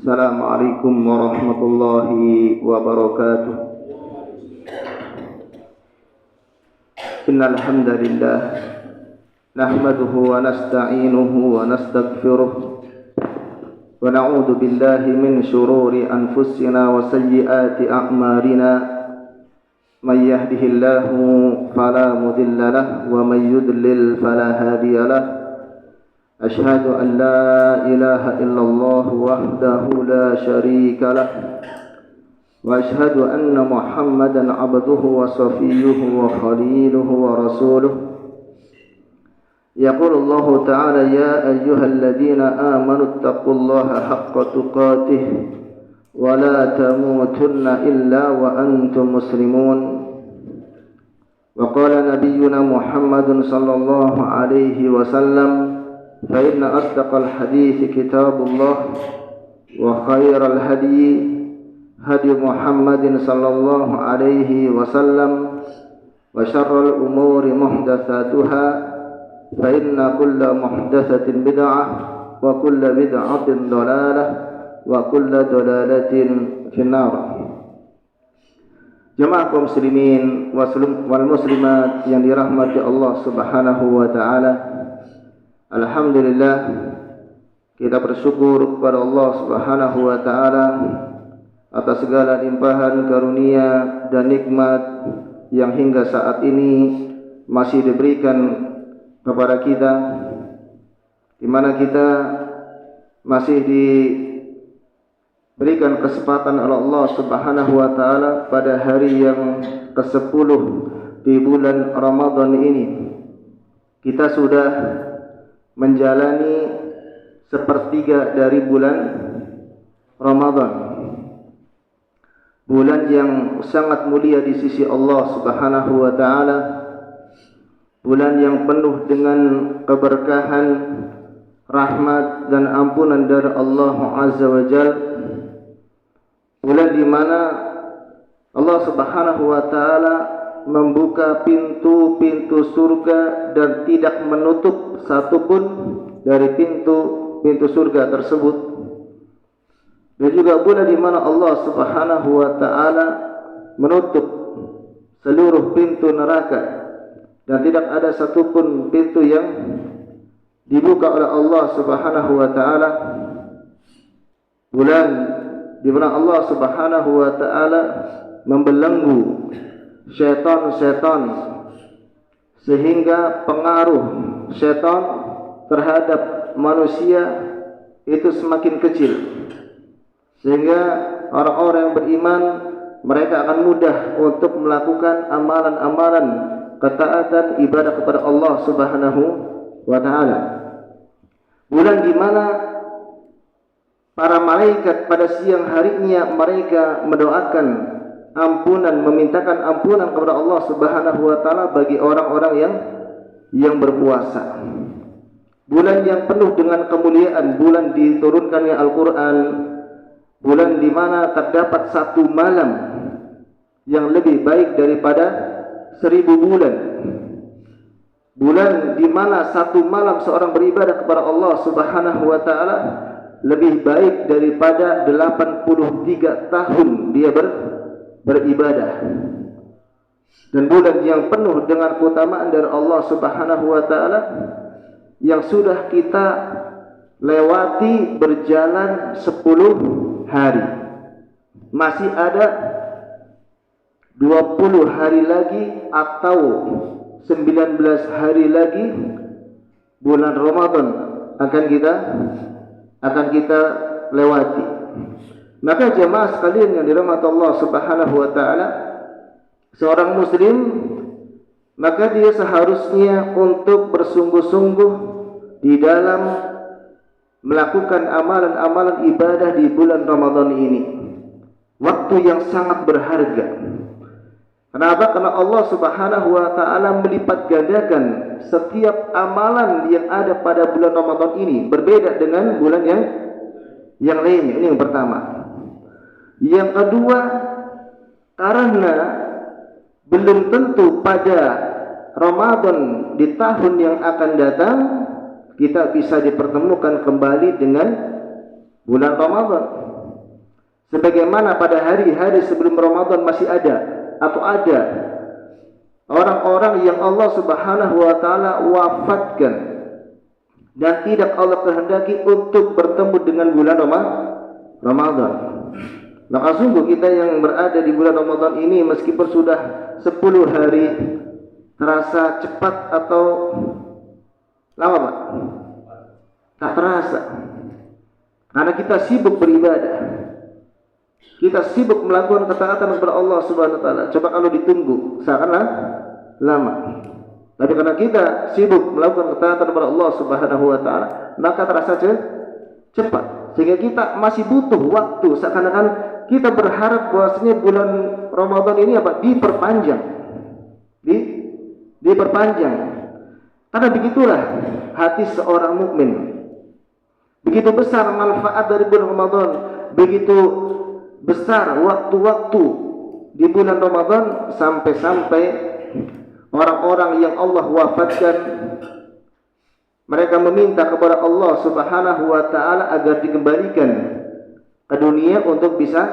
Assalamualaikum warahmatullahi wabarakatuh. Innal hamdalillah nahmaduhu wa nasta'inuhu wa nastaghfiruh wa na'udzu billahi min shururi anfusina wa sayyiati a'malina. May yahdihillahu fala mudilla lahu wa may yudlil fala hadiya lahu. Ashhadu an la ilaha illallah wahdahu la syarika lah wa ashhadu anna Muhammadan abduhu wa safiyyuhu wa khaliluhu wa rasuluh. Yaqulu Allah ta'ala ya ayyuhalladzina amanu taqullaha haqqa tuqatih wa la tamutunna illa wa antum muslimun. Wa qala nabiyyuna Muhammadun sallallahu alaihi wasallam فإن أصدق الحديث كتاب الله وخير الهدي هدي محمد صلى الله عليه وسلم وشر الأمور محدثاتها فإن كل محدثة بدعة وكل بدعة ضلالة وكل ضلالة في النار. Jemaah kaum muslimin wal muslimat yang dirahmati Allah Subhanahu wa taala. Alhamdulillah, kita bersyukur kepada Allah Subhanahu wa taala atas segala limpahan karunia dan nikmat yang hingga saat ini masih diberikan kepada kita, di mana kita masih diberikan kesempatan oleh Allah Subhanahu wa taala pada hari yang ke-10 di bulan Ramadan ini. Kita sudah menjalani sepertiga dari bulan Ramadan, bulan yang sangat mulia di sisi Allah Subhanahu wa taala, bulan yang penuh dengan keberkahan, rahmat dan ampunan dari Allah Azza wa Jalla, bulan di mana Allah Subhanahu wa taala membuka pintu-pintu surga dan tidak menutup satupun dari pintu surga tersebut, dan juga bulan di mana Allah Subhanahu wa taala menutup seluruh pintu neraka dan tidak ada satupun pintu yang dibuka oleh Allah Subhanahu wa taala. Bulan di mana Allah Subhanahu wa taala membelenggu syaitan sehingga pengaruh syaitan terhadap manusia itu semakin kecil, sehingga orang-orang yang beriman mereka akan mudah untuk melakukan amalan-amalan ketaatan ibadah kepada Allah Subhanahu wa taala. Bulan di mana para malaikat pada siang harinya mereka mendoakan ampunan, memintakan ampunan kepada Allah Subhanahu wa taala bagi orang-orang yang berpuasa. Bulan yang penuh dengan kemuliaan, bulan diturunkannya Al-Qur'an, bulan di mana terdapat satu malam yang lebih baik daripada 1000 bulan. Bulan di mana satu malam seorang beribadah kepada Allah Subhanahu wa taala lebih baik daripada 83 tahun dia beribadah. Dan bulan yang penuh dengan keutamaan dari Allah Subhanahu wa taala yang sudah kita lewati berjalan 10 hari. Masih ada 20 hari lagi atau 19 hari lagi bulan Ramadan akan kita lewati. Maka jemaah sekalian yang dirahmati Allah Subhanahu wa taala, seorang muslim maka dia seharusnya untuk bersungguh-sungguh di dalam melakukan amalan-amalan ibadah di bulan Ramadan ini. Waktu yang sangat berharga. Kenapa? Karena Allah Subhanahu wa taala melipat gandakan setiap amalan yang ada pada bulan Ramadan ini, berbeda dengan bulan yang lainnya. Ini yang pertama. Yang kedua, karena belum tentu pada Ramadan di tahun yang akan datang kita bisa dipertemukan kembali dengan bulan Ramadan. Sebagaimana pada hari-hari sebelum Ramadan masih ada atau ada orang-orang yang Allah Subhanahu wa taala wafatkan dan tidak Allah kehendaki untuk bertemu dengan bulan Ramadan. Maka sungguh kita yang berada di bulan Ramadan ini meskipun sudah 10 hari terasa cepat atau lama Pak? Tak terasa. Karena kita sibuk beribadah. Kita sibuk melakukan ketaatan kepada Allah Subhanahu wa taala. Coba kalau ditunggu, seakan lama. Tapi karena kita sibuk melakukan ketaatan kepada Allah Subhanahu wa taala, maka terasa cepat. Sehingga kita masih butuh waktu, seakan-akan kita berharap bahwasanya bulan Ramadan ini diperpanjang. Diperpanjang. Karena begitulah hati seorang mukmin. Begitu besar manfaat dari bulan Ramadan, begitu besar waktu-waktu di bulan Ramadan, sampai-sampai orang-orang yang Allah wafatkan mereka meminta kepada Allah Subhanahu wa taala agar dikembalikan ke dunia untuk bisa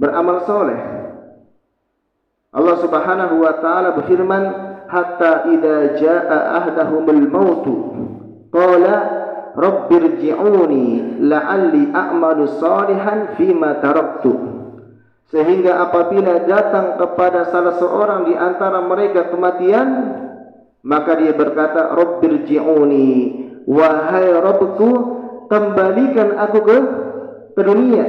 beramal soleh. Allah Subhanahu wa taala berfirman, hatta idza jaa ahdahumul mautu qala rabbirji'uni la'alli a'malu salihan fima taraktu. Sehingga apabila datang kepada salah seorang di antara mereka kematian, maka dia berkata, rabbirji'uni, wahai Rabbku, kembalikan aku ke dunia,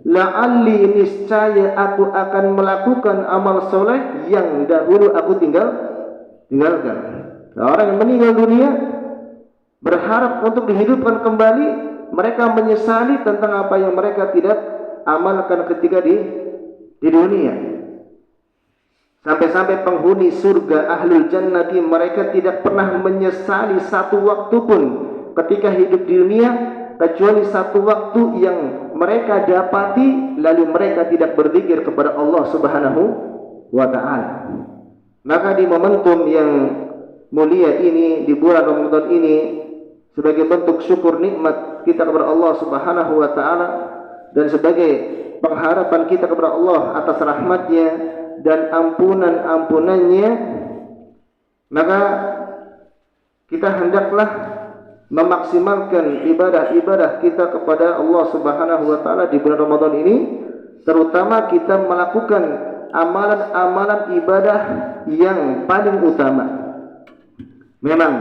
la'alli, niscaya aku akan melakukan amal soleh yang dahulu aku tinggalkan. Orang yang meninggal dunia berharap untuk dihidupkan kembali, mereka menyesali tentang apa yang mereka tidak amalkan ketika di dunia. Sampai-sampai penghuni surga ahlul jannati, mereka tidak pernah menyesali satu waktu pun ketika hidup di dunia, kecuali satu waktu yang mereka dapati lalu mereka tidak berzikir kepada Allah Subhanahu wa taala. Maka di momentum yang mulia ini, di bulan Ramadan ini, sebagai bentuk syukur nikmat kita kepada Allah Subhanahu wa taala dan sebagai pengharapan kita kepada Allah atas rahmatnya dan ampunan-ampunannya, maka kita hendaklah memaksimalkan ibadah-ibadah kita kepada Allah Subhanahu wa taala di bulan Ramadan ini, terutama kita melakukan amalan-amalan ibadah yang paling utama. Memang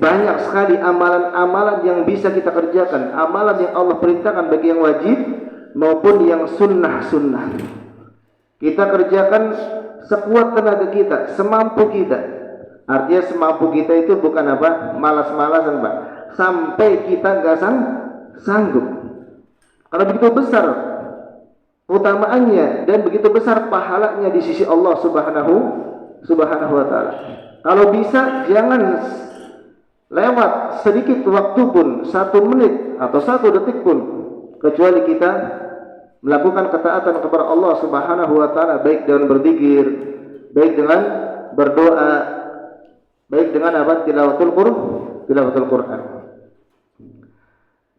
banyak sekali amalan-amalan yang bisa kita kerjakan, amalan yang Allah perintahkan bagi yang wajib maupun yang sunnah-sunnah. Kita kerjakan sekuat tenaga kita, semampu kita. Artinya semampu kita itu bukan malas-malasan Pak, sampai kita nggak sanggup. Karena begitu besar utamaannya dan begitu besar pahalanya di sisi Allah Subhanahu wa taala. Kalau bisa jangan lewat sedikit waktu pun, 1 menit atau 1 detik pun, kecuali kita melakukan ketaatan kepada Allah Subhanahu wa taala, baik dengan berzikir, baik dengan berdoa, baik dengan tilawatul Quran.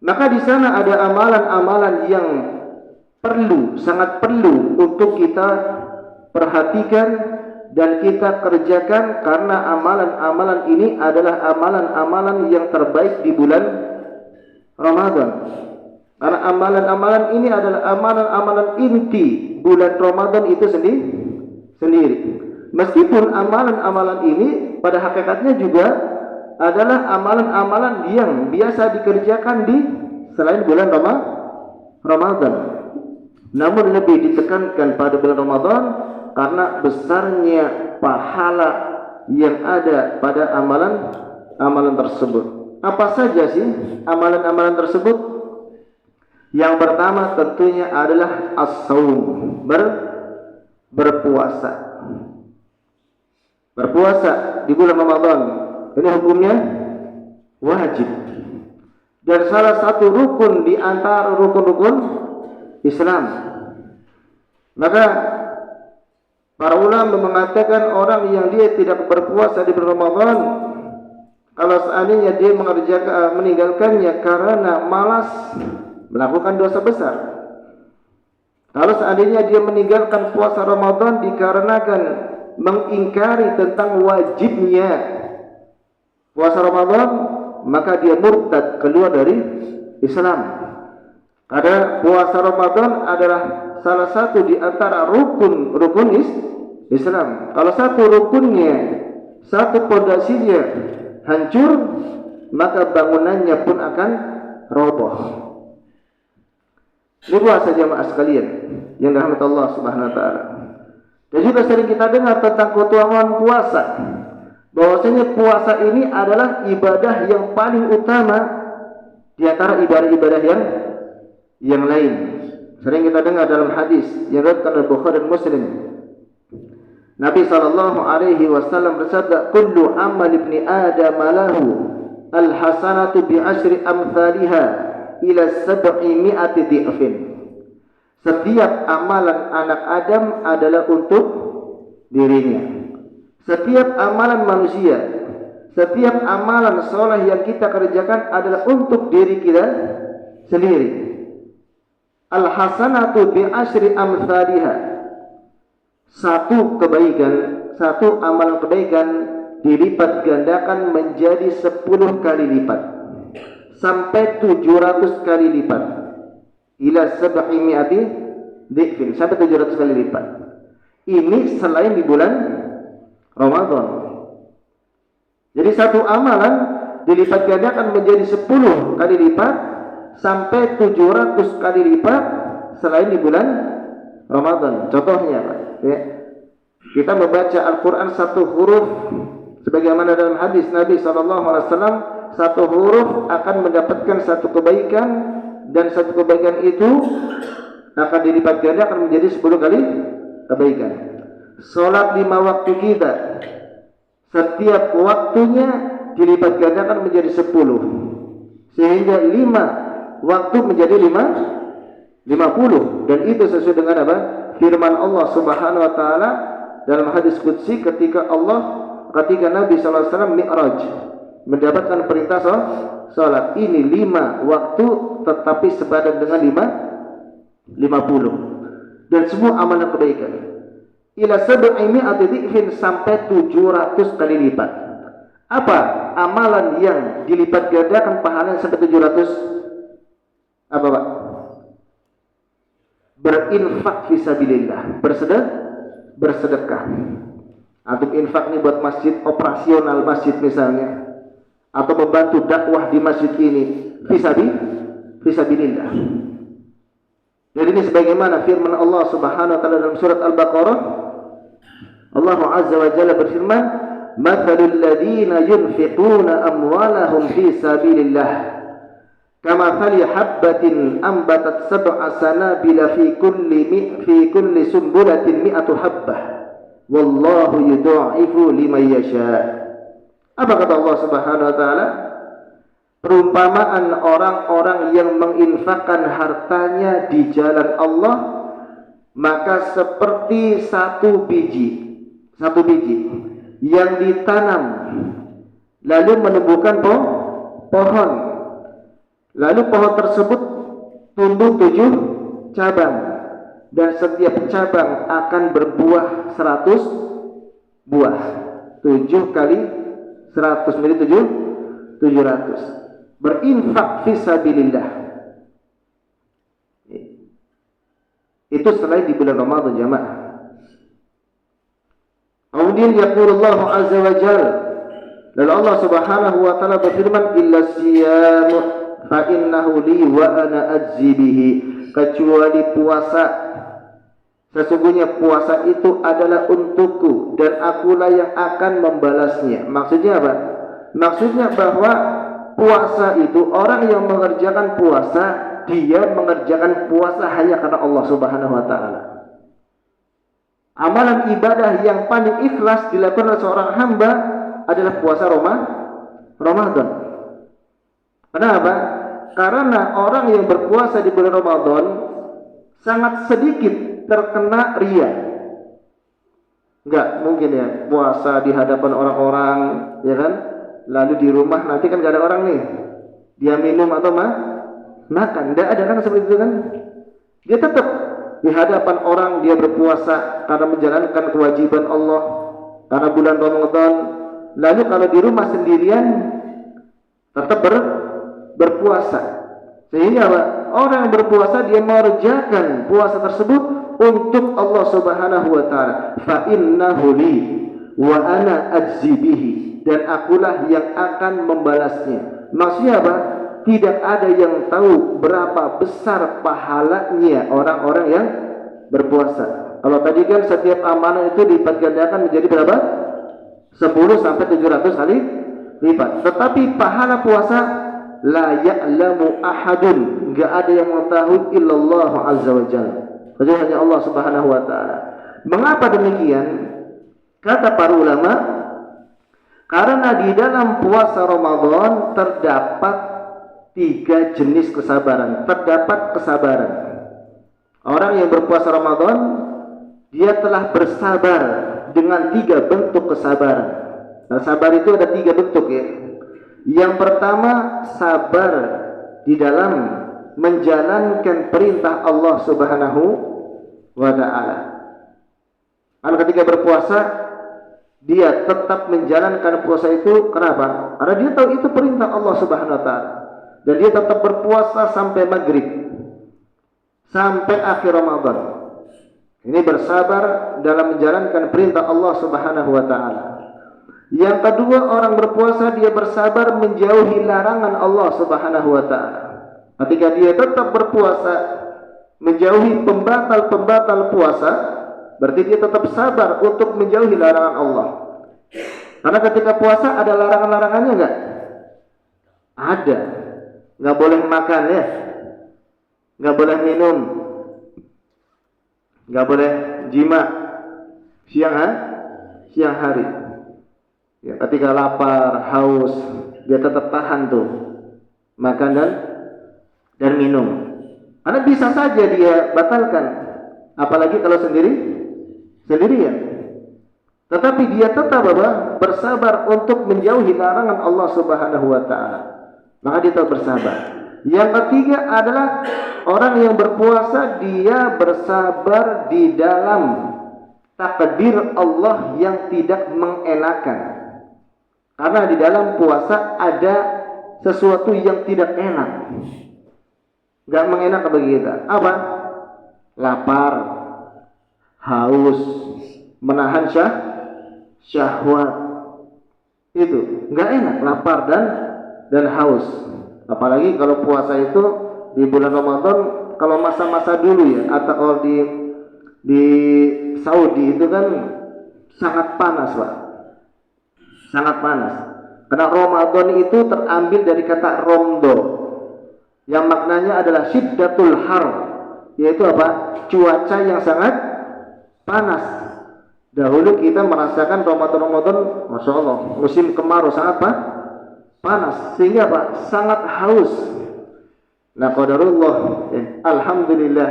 Maka di sana ada amalan-amalan yang sangat perlu untuk kita perhatikan dan kita kerjakan, karena amalan-amalan ini adalah amalan-amalan yang terbaik di bulan Ramadan. Karena amalan-amalan ini adalah amalan-amalan inti bulan Ramadan itu sendiri. Meskipun amalan-amalan ini pada hakikatnya juga adalah amalan-amalan yang biasa dikerjakan di selain bulan Ramadan. Namun lebih ditekankan pada bulan Ramadan karena besarnya pahala yang ada pada amalan tersebut. Apa saja sih amalan-amalan tersebut? Yang pertama tentunya adalah as-saum, berpuasa. Berpuasa di bulan Ramadan ini hukumnya wajib. Dan salah satu rukun di antara rukun-rukun Islam. Maka para ulama mengatakan orang yang dia tidak berpuasa di bulan Ramadan, kalau seandainya dia meninggalkannya karena malas, melakukan dosa besar. Kalau seandainya dia meninggalkan puasa Ramadan dikarenakan mengingkari tentang wajibnya puasa Ramadan, maka dia murtad, keluar dari Islam. Karena puasa Ramadan adalah salah satu di antara rukun Islam. Kalau satu rukunnya, satu pondasinya hancur, maka bangunannya pun akan roboh. Ini puasa jamaah sekalian yang dirahmati Allah Subhanahu wa taala. Dan juga sering kita dengar tentang keutamaan puasa. Bahwasanya puasa ini adalah ibadah yang paling utama di antara ibadah-ibadah yang lain. Sering kita dengar dalam hadis yang diriwayatkan oleh Bukhari dan Muslim. Nabi sallallahu alaihi wasallam bersabda, "Kullu amal ibni Adam lahu al-hasanatu bi asyri amsalha ila 700 dhi'fin." Setiap amalan anak Adam adalah untuk dirinya. Setiap amalan manusia, setiap amalan soleh yang kita kerjakan adalah untuk diri kita sendiri. Al-hasanatu bi asyri amsalha. Satu kebaikan, satu amalan kebaikan dilipat gandakan menjadi 10 kali lipat sampai 700 kali lipat. Ila 700 dhi'fin, sampai 700 kali lipat. Ini selain di bulan Ramadan. Jadi satu amalan dilipat gandakan menjadi 10 kali lipat sampai 700 kali lipat selain di bulan Ramadan. Contohnya, ya, kita membaca Al-Quran satu huruf sebagaimana dalam hadis Nabi SAW, satu huruf akan mendapatkan satu kebaikan, dan satu kebaikan itu akan dilipat gandakan menjadi 10 kali kebaikan. Salat 5 waktu kita, setiap waktunya dilipat gandakan menjadi 10, sehingga 5 waktu menjadi 50. Dan itu sesuai dengan apa? Firman Allah Subhanahu wa taala dalam hadis qudsi ketika Nabi sallallahu alaihi wasallam mi'raj mendapatkan perintah salat. Ini 5 waktu tetapi sepadan dengan 50. Dan semua amalan kebaikan. Ila 700 dhi'fin, sampai 700 kali lipat. Apa amalan yang dilipat gandakan pahalanya sampai 700? Apa, Pak? Berinfak fisabilillah, bersedekah. Atau infak ini buat masjid, operasional masjid misalnya, atau membantu dakwah di masjid ini fisabilillah. Jadi ini sebagaimana firman Allah Subhanahu wa taala dalam surat Al-Baqarah. Allah Azza wa Jalla berfirman, "Mathalul ladzina yunfiquna amwalahum fi sabilillah kamathali habbatin ambatat sab'a sanabila fi kulli sumbulatin mi'atu habbah wallahu yudha'ifu liman yasha." Apa kata Allah Subhanahu wa taala? Perumpamaan orang-orang yang menginfakkan hartanya di jalan Allah, maka seperti satu biji yang ditanam lalu menumbuhkan pohon, lalu pohon tersebut tumbuh 7 cabang, dan setiap cabang akan berbuah 100 buah. 7 kali 100 menjadi 700. Berinfak fisabilillah. Itu selain di bulan Ramadan jamaah. Kemudian yaqulullah azza wa jalla, lalu Allah Subhanahu wa taala berfirman, "Illa siyam fa innahu li wa ana ajzi bihi." Kecuali puasa, sesungguhnya puasa itu adalah untukku dan akulah yang akan membalasnya. Maksudnya apa? Maksudnya bahwa puasa itu, orang yang mengerjakan puasa, dia mengerjakan puasa hanya karena Allah Subhanahu wa taala. Amalan ibadah yang paling ikhlas dilakukan oleh seorang hamba adalah puasa Ramadan. Kenapa? Karena orang yang berpuasa di bulan Ramadan sangat sedikit terkena riya. Enggak mungkin ya puasa di hadapan orang-orang, ya kan? Lalu di rumah nanti kan gak ada orang nih, dia minum atau makan, tidak ada kan seperti itu kan? Dia tetap di hadapan orang dia berpuasa karena menjalankan kewajiban Allah karena bulan Ramadan. Lalu kalau di rumah sendirian tetap berpuasa. Sehingga orang yang berpuasa dia mengerjakan puasa tersebut untuk Allah Subhanahu wa taala. Fa innahu li wa ana ajzi bihi, dan akulah yang akan membalasnya. Maksudnya apa? Tidak ada yang tahu berapa besar pahalanya orang-orang yang berpuasa. Kalau tadi kan setiap amalan itu dilipat gandakan menjadi berapa? 10 sampai 700 kali lipat. Tetapi pahala puasa la ya'lamu ahadun, enggak ada yang mengetahui illallah azza wajalla, kecuali hanya Allah Subhanahu wa taala. Mengapa demikian? Kata para ulama, karena di dalam puasa Ramadan terdapat 3 jenis kesabaran. Terdapat kesabaran. Orang yang berpuasa Ramadan dia telah bersabar dengan 3 bentuk kesabaran. Nah, sabar itu ada 3 bentuk ya. Yang pertama, sabar di dalam menjalankan perintah Allah Subhanahu wa taala. Karena ketika berpuasa dia tetap menjalankan puasa itu. Kenapa? Karena dia tahu itu perintah Allah Subhanahu wa taala. Dan dia tetap berpuasa sampai maghrib, sampai akhir Ramadan. Ini bersabar dalam menjalankan perintah Allah Subhanahu wa taala. Yang kedua, orang berpuasa dia bersabar menjauhi larangan Allah Subhanahu wa taala. Ketika dia tetap berpuasa menjauhi pembatal-pembatal puasa, berarti dia tetap sabar untuk menjauhi larangan Allah. Karena ketika puasa ada larangan-larangannya enggak? Ada. Enggak boleh makan ya. Enggak boleh minum. Enggak boleh jima siang hari. Ya, ketika lapar, haus, dia tetap tahan tuh makan dan minum. Karena bisa saja dia batalkan, apalagi kalau sendirian. Tetapi dia tetap bersabar untuk menjauhi larangan Allah Subhanahu wa taala. Maka dia tetap bersabar. Yang ketiga adalah orang yang berpuasa dia bersabar di dalam takdir Allah yang tidak mengenakan. Karena di dalam puasa ada sesuatu yang tidak enak, gak mengenak bagi kita. Apa? Lapar, haus, menahan syahwat. Itu gak enak, lapar dan haus. Apalagi kalau puasa itu di bulan Ramadan, kalau masa-masa dulu ya, atau di Saudi itu kan sangat panas, Pak. Sangat panas. Karena Ramadan itu terambil dari kata romdo, yang maknanya adalah syiddatul har, yaitu apa? Cuaca yang sangat panas. Dahulu kita merasakan Ramadan, Masya Allah, musim kemarau sangat panas, sehingga apa? Sangat haus. Nah, qadarullah, ya, alhamdulillah,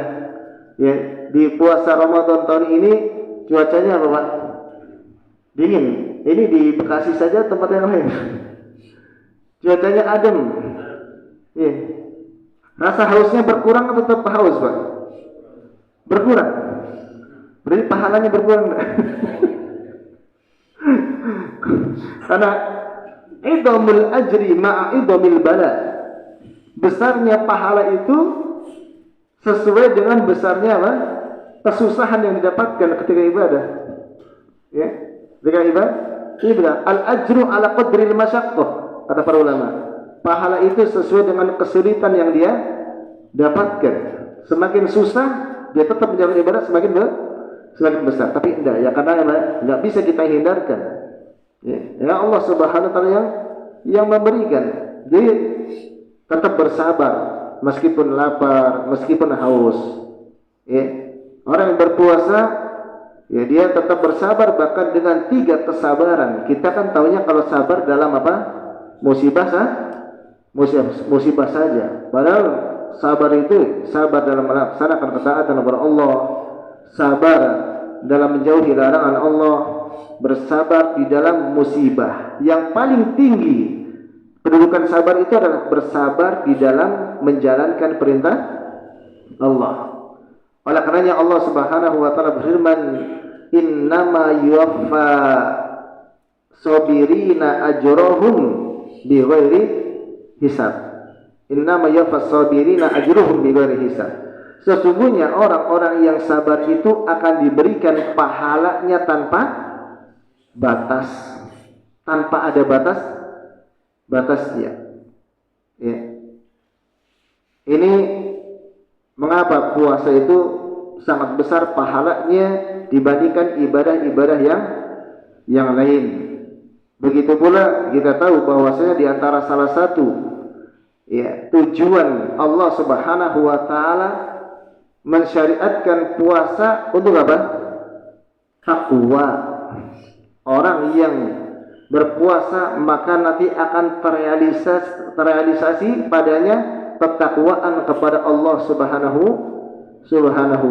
ya, di puasa Ramadan tahun ini cuacanya apa, Pak? Dingin. Ini di Bekasi saja, tempat yang lain cuacanya adem. Ya. Rasa hausnya berkurang atau tetap haus, Pak? Berkurang. Berarti pahalanya berkurang. Karena idhamul ajri ma'a idhamil bala, besarnya pahala itu sesuai dengan besarnya apa? Kesusahan yang didapatkan ketika ibadah. Ya, ketika ibadah al-ajru ala qadril masyaqqah, kata para ulama. Pahala itu sesuai dengan kesulitan yang dia dapatkan. Semakin susah dia tetap menjalankan ibadah semakin besar. Tapi enggak ya, karena enggak bisa kita hindarkan. Ya Allah Subhanahu wa taala yang memberikan. Jadi tetap bersabar meskipun lapar, meskipun haus. Ya. Orang yang berpuasa ya dia tetap bersabar bahkan dengan 3 kesabaran. Kita kan taunya kalau sabar dalam apa? Musibah saja. Padahal sabar itu sabar dalam melaksanakan ketaatan kepada Allah, sabar dalam menjauhi larangan Allah, bersabar di dalam musibah. Yang paling tinggi kedudukan sabar itu adalah bersabar di dalam menjalankan perintah Allah. Oleh karenanya Allah Subhanahu wa taala berfirman, "Innama yuwaffa sabirina ajrahum bighairi hisab." Innama yuwaffa sabirina ajruhum bighairi hisab. Sesungguhnya orang-orang yang sabar itu akan diberikan pahalanya tanpa batas, tanpa ada batasnya. Ya. Ini mengapa puasa itu sangat besar pahalanya dibandingkan ibadah-ibadah yang lain. Begitu pula kita tahu bahwasanya di antara salah satu tujuan Allah Subhanahu wa taala mensyariatkan puasa untuk apa? Takwa. Orang yang berpuasa maka nanti akan terrealisasi padanya ketakwaan kepada Allah Subhanahu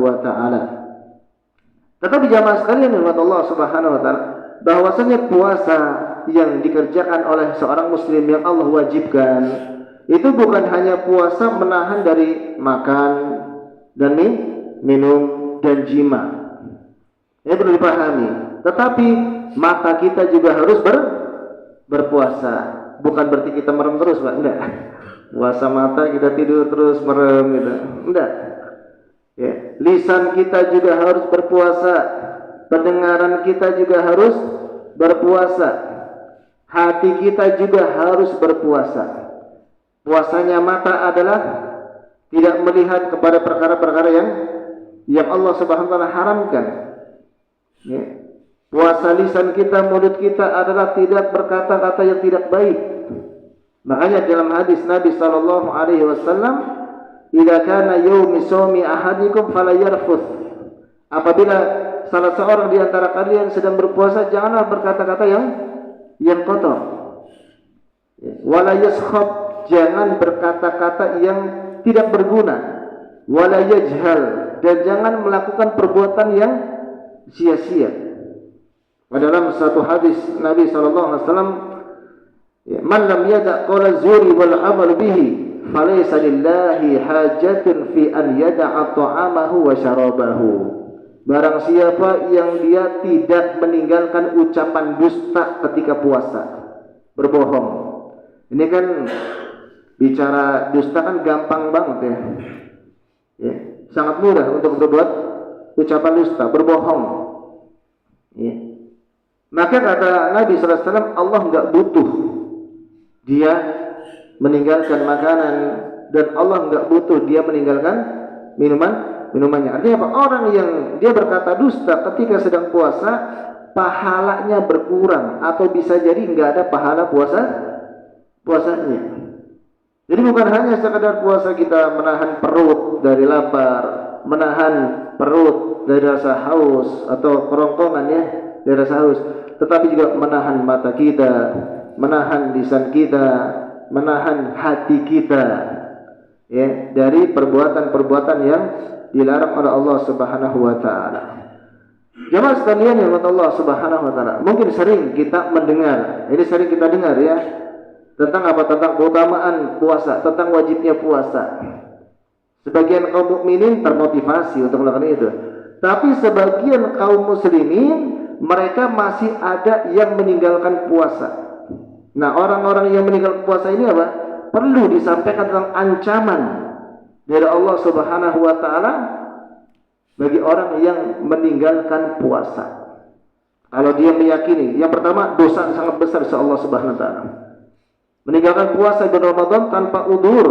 wa taala. Tetapi jamaah sekalian yang Allah Subhanahu wa taala, bahwasanya puasa yang dikerjakan oleh seorang muslim yang Allah wajibkan itu bukan hanya puasa menahan dari makan dan minum dan jima. Ini perlu dipahami. Tetapi mata kita juga harus berpuasa. Bukan berarti kita merem terus, Pak. Enggak. Puasa mata kita tidur terus merem gitu. Enggak. Ya. Lisan kita juga harus berpuasa. Pendengaran kita juga harus berpuasa. Hati kita juga harus berpuasa. Puasanya mata adalah tidak melihat kepada perkara-perkara yang Allah Subhanahu wa taala haramkan. Ya. Puasa lisan kita, mulut kita adalah tidak berkata-kata yang tidak baik. Makanya dalam hadis Nabi sallallahu alaihi wasallam, "Idza kana yaumi shaumi ahadikum fala yarfuth." Apabila salah seorang di antara kalian sedang berpuasa, janganlah berkata-kata yang kotor. Wala yaskhab, jangan berkata-kata yang tidak berguna. Wala yajhal, dan jangan melakukan perbuatan yang sia-sia. Dalam satu hadis Nabi sallallahu alaihi wasallam, "Man lam yada' qawla zuri wal 'amal bihi, falaysa lillahi hajatun fi an yada'a ta'amahu wa syarabahu." Barang siapa yang dia tidak meninggalkan ucapan dusta ketika puasa, berbohong. Ini kan bicara dusta kan gampang banget ya. Sangat mudah untuk berbuat ucapan dusta, berbohong. Ya. Maka kata Nabi sallallahu alaihi wasallam, Allah enggak butuh dia meninggalkan makanan, dan Allah enggak butuh dia meninggalkan minumannya. Artinya apa? Orang yang dia berkata dusta ketika sedang puasa, pahalanya berkurang, atau bisa jadi enggak ada pahala puasanya. Jadi bukan hanya sekadar puasa kita menahan perut dari lapar, menahan perut dari rasa haus atau kerongkongan dari rasa haus, tetapi juga menahan mata kita, menahan lisan kita, menahan hati kita dari perbuatan-perbuatan yang dilarang oleh Allah Subhanahu wa taala. Jamaah sekalian yang Allah Subhanahu wa taala, mungkin sering kita mendengar, ini sering kita dengar ya, tentang apa? Tentang keutamaan puasa, tentang wajibnya puasa. Sebagian kaum mukminin termotivasi untuk melakukan itu. Tapi sebagian kaum muslimin, mereka masih ada yang meninggalkan puasa. Nah, orang-orang yang meninggalkan puasa ini apa? Perlu disampaikan tentang ancaman dari Allah Subhanahu wa taala bagi orang yang meninggalkan puasa. Kalau dia meyakini, yang pertama, dosa sangat besar insya Allah Subhanahu wa taala. Meninggalkan puasa di Ramadan tanpa udzur,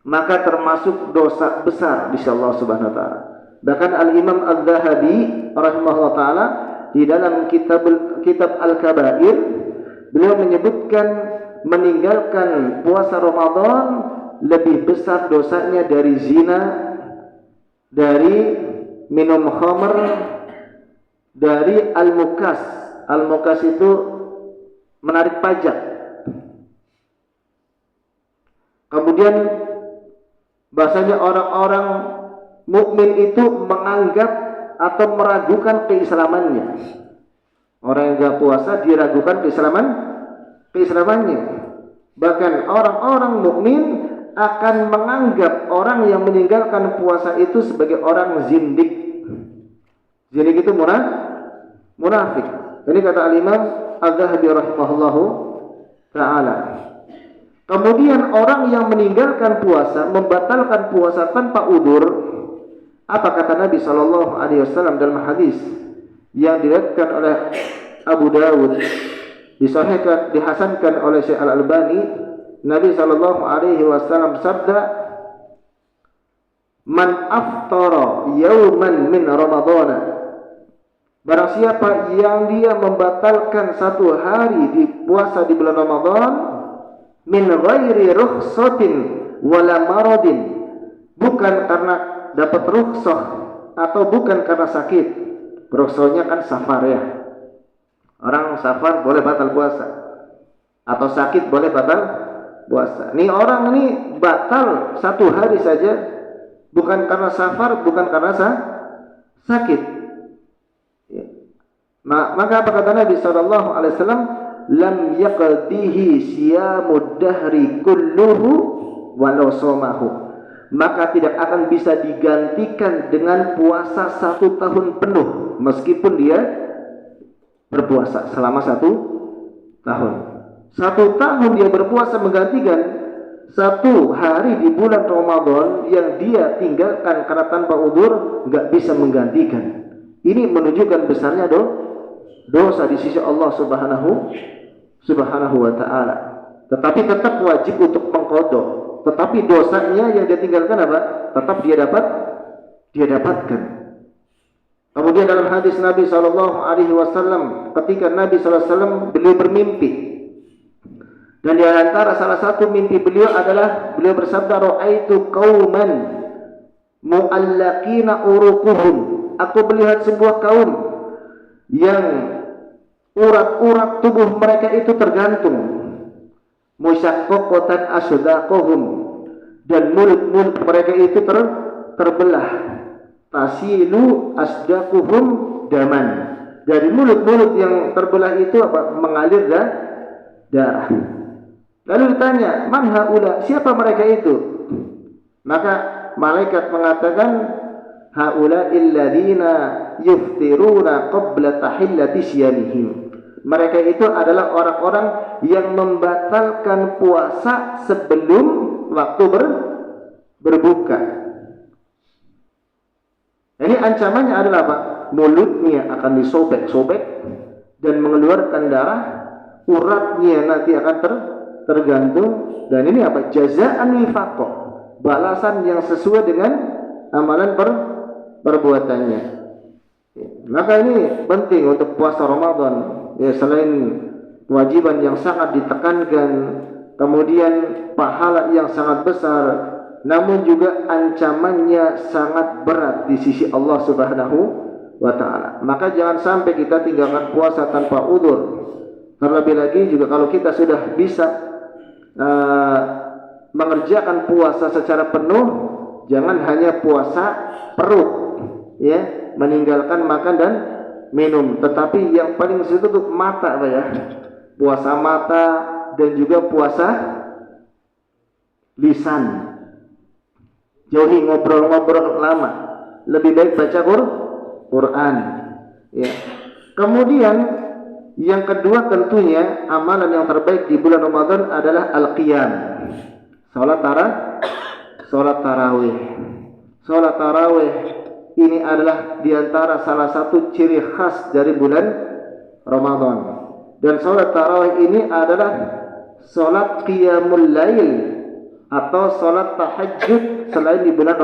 maka termasuk dosa besar di sisi Allah Subhanahu wa taala. Bahkan Al-Imam Al-Zahabi rahimahullah taala di dalam kitab Al-Kabair, beliau menyebutkan meninggalkan puasa Ramadan lebih besar dosanya dari zina, dari minum khamr, dari al-mukas. Al-mukas itu menarik pajak. Kemudian bahasanya orang-orang mukmin itu menganggap atau meragukan keislamannya. Orang yang enggak puasa diragukan keislamannya. Bahkan orang-orang mukmin akan menganggap orang yang meninggalkan puasa itu sebagai orang zindik. Zindik itu munafik. Ini kata Al-Imam Az-Zahabi rahimahullahu ta'ala. Kemudian orang yang meninggalkan puasa, membatalkan puasa tanpa udzur, apa kata Nabi sallallahu alaihi wasallam dalam hadis yang diriwayatkan oleh Abu Dawud, disahihkan, dihasankan oleh Syekh Al-Albani, Nabi sallallahu alaihi wasallam sabda, "Man aftara yauman min Ramadhan." Barang siapa yang dia membatalkan satu hari di puasa di bulan Ramadan, min ghairi rukhsatin wala maradin, bukan karena dapat rukhsah atau bukan karena sakit. Rukhsahnya kan safar ya. Orang safar boleh batal puasa, atau sakit boleh batal puasa. Nih orang ini batal satu hari saja, bukan karena safar, bukan karena sakit. Maka apa kata Nabi sallallahu alaihi wasallam, lam yaqdihi siyamud dahri kulluhu walau somahu, maka tidak akan bisa digantikan dengan puasa 1 tahun penuh meskipun dia berpuasa selama 1 tahun. 1 tahun dia berpuasa menggantikan 1 hari di bulan Ramadan yang dia tinggalkan karena tanpa udzur, nggak bisa menggantikan. Ini menunjukkan besarnya dosa di sisi Allah subhanahu wa ta'ala. Tetapi tetap wajib untuk mengqadha. Tetapi dosanya yang dia tinggalkan apa? Tetap dia dapatkan. Kemudian dalam hadis Nabi sallallahu alaihi wasallam, ketika Nabi sallallahu alaihi wasallam beliau bermimpi, dan di antara salah satu mimpi beliau adalah beliau bersabda, "Ra'aitu qauman mu'allaqina uruquhum." Aku melihat sebuah kaum yang urat-urat tubuh mereka itu tergantung, musyaqqaqatan asdaqahum, dan mulut-mulut mereka itu terbelah, tasilu asdaquhum daman, dari mulut-mulut yang terbelah itu mengalir darah. Lalu ditanya, man haula, siapa mereka itu? Maka malaikat mengatakan, haula illadzina yuftiruna qabla tahillati siyamihim. Mereka itu adalah orang-orang yang membatalkan puasa sebelum waktu berbuka. Ini ancamannya adalah apa? Mulutnya akan disobek-sobek dan mengeluarkan darah, uratnya nanti akan tergantung, dan ini apa? Jazaan wifaqah, balasan yang sesuai dengan amalan perbuatannya. Maka ini penting untuk puasa Ramadan. Ya, selain kewajiban yang sangat ditekankan, kemudian pahala yang sangat besar, namun juga ancamannya sangat berat di sisi Allah Subhanahu wa ta'ala. Maka jangan sampai kita tinggalkan puasa tanpa udzur. Terlebih lagi juga kalau kita sudah bisa mengerjakan puasa secara penuh, jangan hanya puasa perut, ya, meninggalkan makan dan minum, tetapi yang paling itu tuh mata, Pak ya. Puasa mata dan juga puasa lisan. Jauhi ngobrol-ngobrol lama. Lebih baik baca Quran. Ya. Kemudian yang kedua tentunya amalan yang terbaik di bulan Ramadan adalah al-qiyam. Salat tarawih. Salat tarawih ini adalah diantara salah satu ciri khas dari bulan Ramadan. Dan salat tarawih ini adalah salat qiyamul lail atau salat tahajud selain di bulan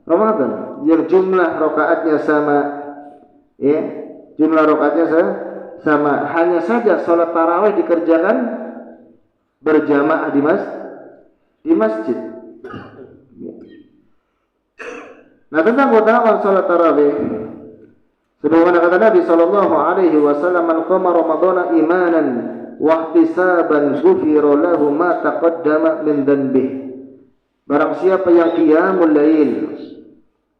Ramadan, yang jumlah rakaatnya sama, ya, jumlah rakaatnya sama. Hanya saja salat tarawih dikerjakan berjamaah di masjid. Nah, tentang keutamaan salat tarawih, sebagaimana kata Nabi sallallahu alaihi wasallam, "Man qama ramadhana imanan wa ihtisaban ghufira lahu ma taqaddama min dhanbih." Barang siapa yang qiyamul lail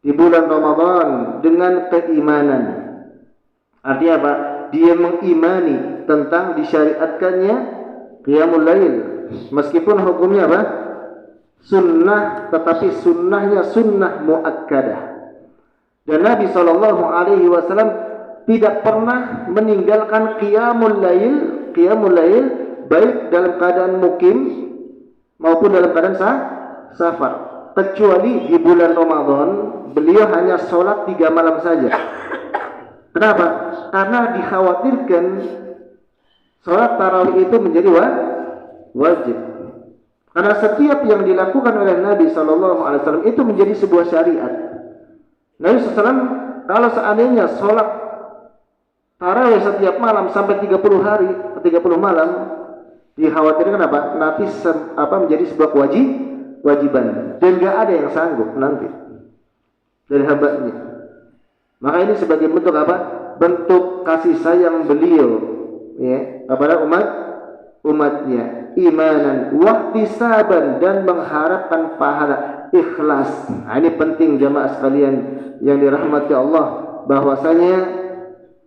di bulan Ramadan dengan keimanan, artinya apa? Dia mengimani tentang disyariatkannya qiyamul lail, meskipun hukumnya apa? sunnah, tetapi sunnahnya sunnah muakkadah. Dan Nabi Shallallahu Alaihi Wasallam tidak pernah meninggalkan qiyamul lail baik dalam keadaan mukim maupun dalam keadaan safar, kecuali di bulan Ramadan beliau hanya sholat 3 malam saja. Kenapa? Karena dikhawatirkan sholat tarawih itu menjadi wajib. Karena setiap yang dilakukan oleh Nabi Shallallahu Alaihi Wasallam itu menjadi sebuah syariat. Nabi SAW kalau seandainya sholat tarawih setiap malam sampai 30 hari, 30 malam, dikhawatirkan apa? Nanti menjadi sebuah kewajiban dan nggak ada yang sanggup nanti dari hambanya. Maka ini sebagai bentuk apa? Bentuk kasih sayang beliau ya kepada umatnya, imanan wahtisaban, dan mengharapkan pahala, ikhlas. Nah, ini penting jamaah sekalian yang dirahmati Allah, bahwasanya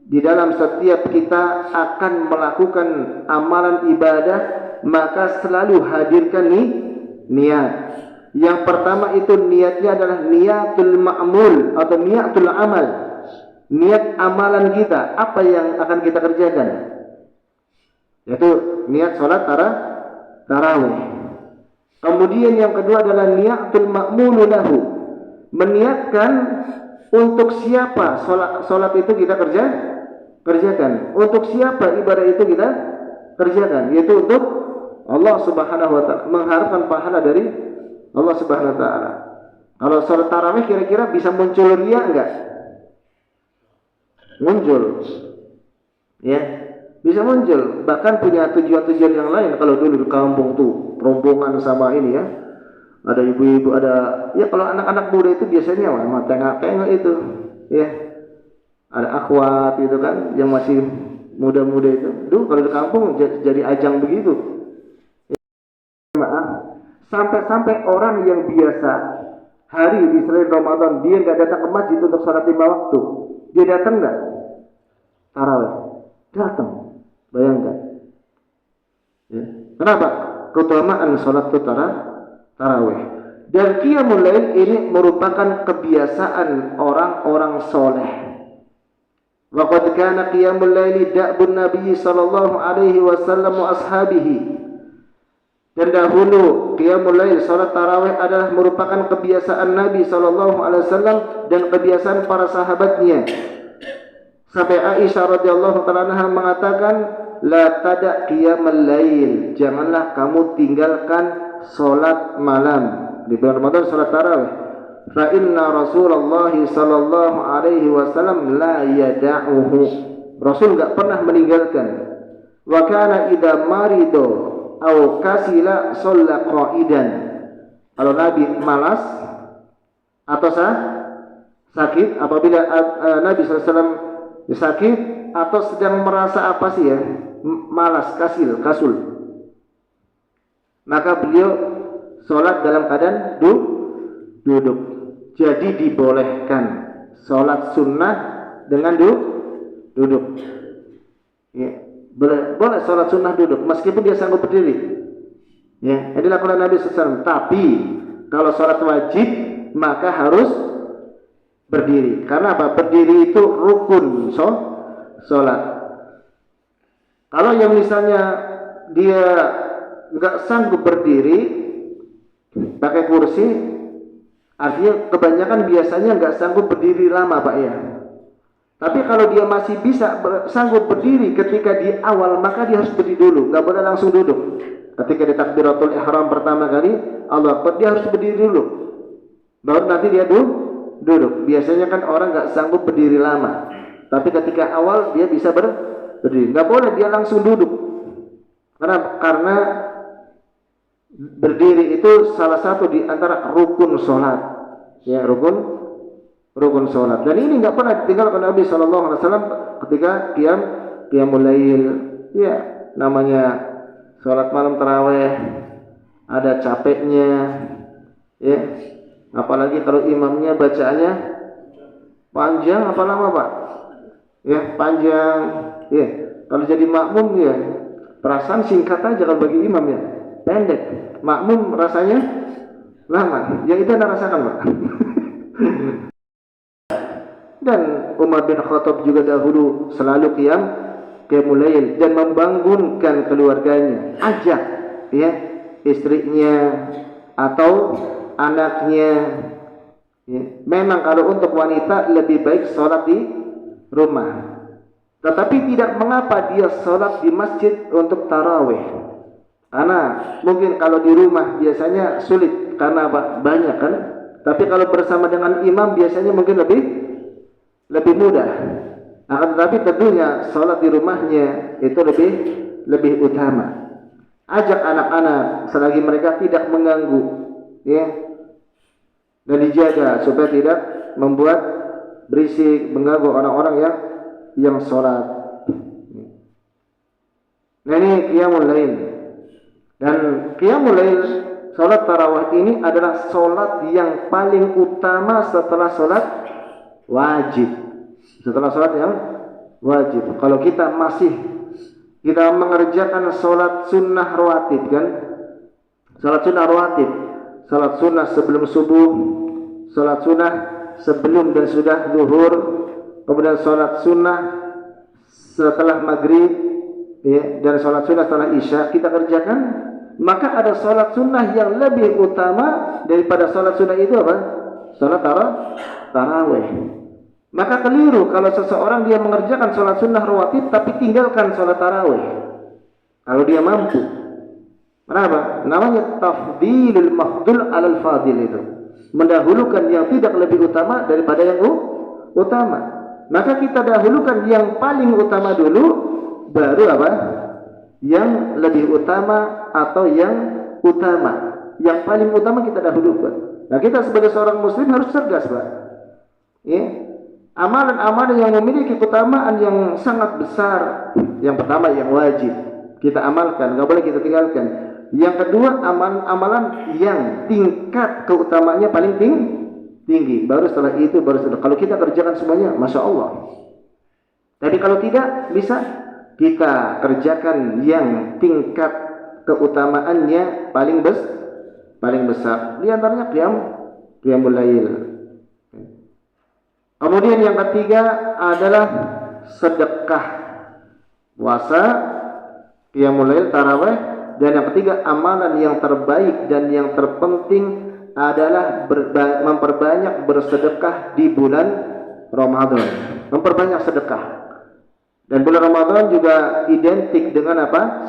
di dalam setiap kita akan melakukan amalan ibadah, maka selalu hadirkan niat. Yang pertama itu niatnya adalah niatul ma'mul atau niatul amal. Niat amalan kita, apa yang akan kita kerjakan, yaitu niat sholat tarawih. Kemudian yang kedua adalah niatul ma'mulu lahu, meniatkan untuk siapa sholat itu kita kerjakan, untuk siapa ibadah itu kita kerjakan, yaitu untuk Allah Subhanahu wa taala, mengharapkan pahala dari Allah Subhanahu wa taala. Kalau sholat tarawih kira-kira bisa muncul riya enggak? Muncul. Ya, bisa muncul. Bahkan punya tujuan-tujuan yang lain. Kalau dulu di kampung tuh rombongan sama ini ya, ada ibu-ibu, ada ya, kalau anak-anak muda itu biasanya tengah-tengah itu ya, ada akhwat gitu kan yang masih muda-muda itu. Dulu kalau di kampung jadi ajang begitu. Maaf, sampai-sampai orang yang biasa hari di selain Ramadan dia nggak datang ke masjid untuk sholat 5 waktu, dia datang nggak tarawih? Datang. Bayangkan ya. Kenapa? Keutamaan sholat tarawih. Dan qiyamul lail ini merupakan kebiasaan orang-orang soleh. Wa qad kana qiyamul laili da'bun nabiy sallallahu alaihi wasallam wa ashabihi. Dan dahulu qiyamul lail, salat tarawih adalah merupakan kebiasaan Nabi sallallahu alaihi wasallam dan kebiasaan para sahabatnya. Sampai Aisyah radhiyallahu taala anha mengatakan, la tada qiyamul lail, janganlah kamu tinggalkan salat malam di bulan Ramadan, salat tarawih. Fa inna Rasulullah sallallahu alaihi wasallam la yada'uhu, Rasul enggak pernah meninggalkan. Wa kana idza marido au kasila shalla qa'idan, kalau Nabi malas atau sakit, apabila Nabi SAW sakit atau sedang merasa apa sih ya, malas, kasul, maka beliau sholat dalam keadaan duduk. Jadi dibolehkan sholat sunnah dengan duduk ya. Boleh sholat sunnah duduk meskipun dia sanggup berdiri ya, ini lakukan Nabi SAW. Tapi kalau sholat wajib maka harus berdiri. Karena apa? Berdiri itu rukun sholat. Kalau yang misalnya dia nggak sanggup berdiri pakai kursi, artinya kebanyakan biasanya nggak sanggup berdiri lama Pak ya. Tapi kalau dia masih bisa sanggup berdiri ketika di awal, maka dia harus berdiri dulu, nggak boleh langsung duduk. Ketika di takbiratul ihram pertama kali Allah Akbar, dia harus berdiri dulu, baru nanti dia duduk. Biasanya kan orang nggak sanggup berdiri lama, tapi ketika awal dia bisa berdiri. Nggak boleh dia langsung duduk, karena berdiri itu salah satu di antara rukun sholat ya, rukun sholat. Dan ini nggak pernah ditinggalkan Nabi SAW ketika qiyamul lail ya. Namanya sholat malam tarawih ada capeknya ya, apalagi kalau imamnya bacaannya panjang, apa lama Pak ya, panjang ya. Kalau jadi makmum ya perasaan singkat aja kalau bagi imam ya, pendek. Makmum rasanya lama. Yang itu Anda rasakan, Pak. Dan Umar bin Khattab juga dahulu selalu qiyamul lail dan membangunkan keluarganya, ajak ya istrinya atau anaknya. Ya. Memang kalau untuk wanita lebih baik sholat di rumah, tetapi tidak mengapa dia sholat di masjid untuk tarawih, karena mungkin kalau di rumah biasanya sulit karena banyak kan, tapi kalau bersama dengan imam biasanya mungkin lebih mudah. Akan tetapi tentunya sholat di rumahnya itu lebih utama. Ajak anak-anak selagi mereka tidak mengganggu, ya, dan dijaga supaya tidak membuat berisik, mengganggu orang-orang yang sholat. Nah ini qiyamul lail. Dan qiyamul lail, sholat tarawih ini adalah sholat yang paling utama setelah sholat wajib. Setelah sholat yang wajib. Kalau kita mengerjakan sholat sunnah rawatib kan, sholat sunnah rawatib, sholat sunnah sebelum subuh, sholat sunnah sebelum dan sudah zuhur, kemudian sholat sunnah setelah maghrib, ya, dan sholat sunnah setelah isya kita kerjakan, maka ada sholat sunnah yang lebih utama daripada sholat sunnah itu apa? Sholat tarawih. Maka keliru kalau seseorang dia mengerjakan sholat sunnah rawatib tapi tinggalkan sholat tarawih. Kalau dia mampu. Kenapa? Namanya tafdilul mafdul alal fadil itu. Mendahulukan yang tidak lebih utama daripada yang utama. Maka kita dahulukan yang paling utama dulu, baru apa? Yang lebih utama atau yang utama. Yang paling utama kita dahulukan. Nah kita sebagai seorang muslim harus cerdas, Pak. Ya. Amalan-amalan yang memiliki keutamaan yang sangat besar. Yang pertama yang wajib kita amalkan, nggak boleh kita tinggalkan. Yang kedua amalan-amalan yang tingkat keutamaannya paling tinggi. Baru setelah itu kalau kita kerjakan semuanya, masya Allah. Tapi kalau tidak bisa kita kerjakan yang tingkat keutamaannya paling besar. Di antaranya qiyamul lail. Kemudian yang ketiga adalah sedekah, puasa, qiyamul lail, tarawih, dan yang ketiga amalan yang terbaik dan yang terpenting adalah memperbanyak bersedekah di bulan Ramadan. Memperbanyak sedekah. Dan bulan Ramadan juga identik dengan apa?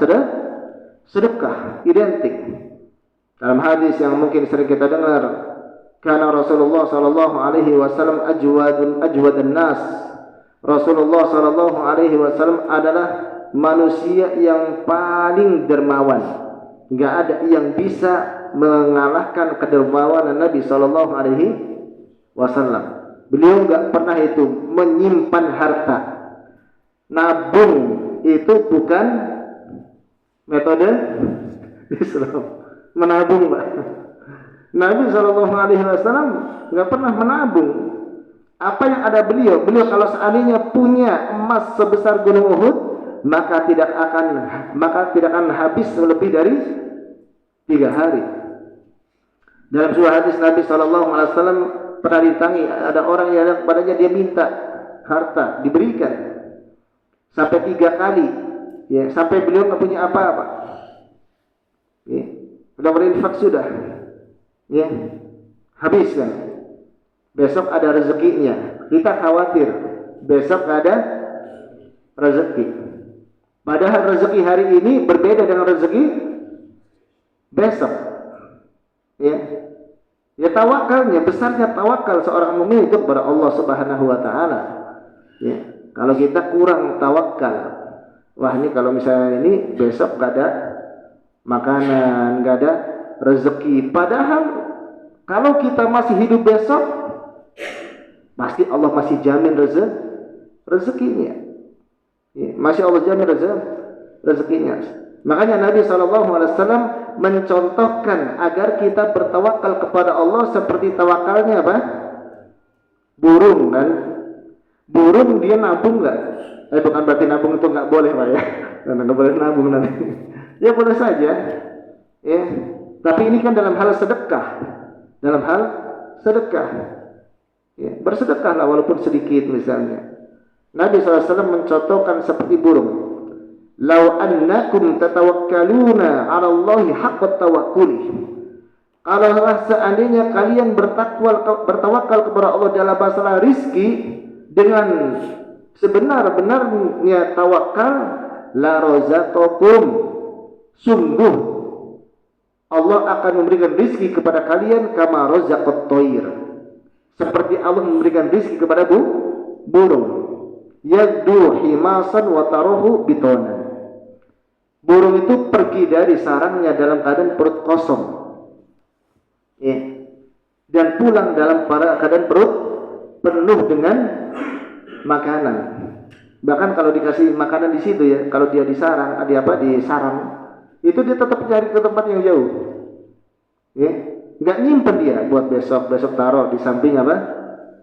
Sedekah, identik. Dalam hadis yang mungkin sering kita dengar, karena Rasulullah sallallahu alaihi wasallam ajwadun nas. Rasulullah sallallahu alaihi wasallam adalah manusia yang paling dermawan. Enggak ada yang bisa mengalahkan kedermawanan Nabi sallallahu alaihi wasallam. Beliau enggak pernah itu menyimpan harta. Nabung itu bukan metode Islam. Menabung, Pak. Nabi SAW nggak pernah menabung. Apa yang ada beliau kalau seandainya punya emas sebesar gunung Uhud, maka tidak akan habis lebih dari 3 hari. Dalam sebuah hadis Nabi SAW pernah ditangi, ada orang yang kepadanya dia minta harta diberikan sampai 3 kali, ya, sampai beliau nggak punya apa-apa. Ya, sudah berinfak sudah. Ya, habiskan. Besok ada rezekinya. Kita khawatir besok ada rezeki. Padahal rezeki hari ini berbeda dengan rezeki besok. Ya tawakalnya, besarnya tawakal seorang mukmin itu kepada Allah Subhanahu wa taala. Ya, kalau kita kurang tawakal, wah ini kalau misalnya ini besok gak ada makanan, gak ada rezeki. Padahal kalau kita masih hidup besok, pasti Allah masih jamin rezekinya. Ya, masih Allah jamin rezekinya. Makanya Nabi SAW mencontohkan agar kita bertawakal kepada Allah seperti tawakalnya apa? Burung kan? Burung dia nabung nggak? Bukan berarti nabung itu nggak boleh, Pak ya. Karena nggak boleh nabung nanti. Ya boleh saja. Ya. Tapi ini kan dalam hal sedekah. dalam hal sedekah. Ya, bersedekahlah walaupun sedikit misalnya. Nabi SAW mencontohkan seperti burung. Lau annakum tatawakkaluna 'ala Allahi haqqa tawakkuli. Kalaulah seandainya kalian bertawakal kepada Allah dalam masalah rizki dengan sebenar-benarnya tawakal, la razaqakum, sungguh Allah akan memberikan rizki kepada kalian kama razaqat thair, seperti Allah memberikan rizki kepada burung. Yaddu himasan wa taruhu bitonan. Burung itu pergi dari sarangnya dalam keadaan perut kosong, ya, dan pulang dalam keadaan perut penuh dengan makanan. Bahkan kalau dikasih makanan di situ ya, kalau dia di sarang, di sarang, itu dia tetap cari ke tempat yang jauh. Ya, nggak nyimpen dia buat besok taruh di samping apa?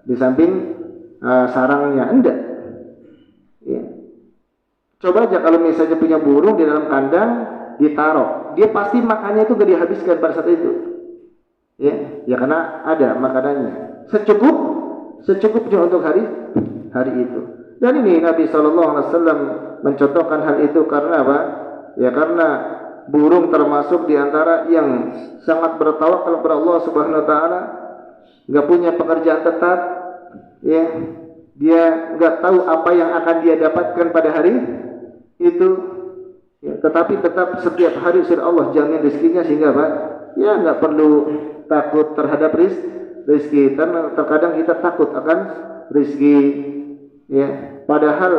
Di samping sarangnya, enggak. Ya. Coba aja kalau misalnya punya burung di dalam kandang ditaruh, dia pasti makannya itu gak dihabiskan pada saat itu. Ya karena ada makanannya secukupnya untuk hari itu. Dan ini Nabi SAW mencontohkan hal itu karena apa? Ya karena burung termasuk di antara yang sangat bertawakal kepada Allah Subhanahu wa taala, enggak punya pekerjaan tetap, ya. Dia enggak tahu apa yang akan dia dapatkan pada hari itu, ya, tetapi tetap setiap hari sudah Allah jamin rezekinya sehingga apa? Ya enggak perlu takut terhadap rezeki, karena terkadang kita takut akan rezeki, ya, padahal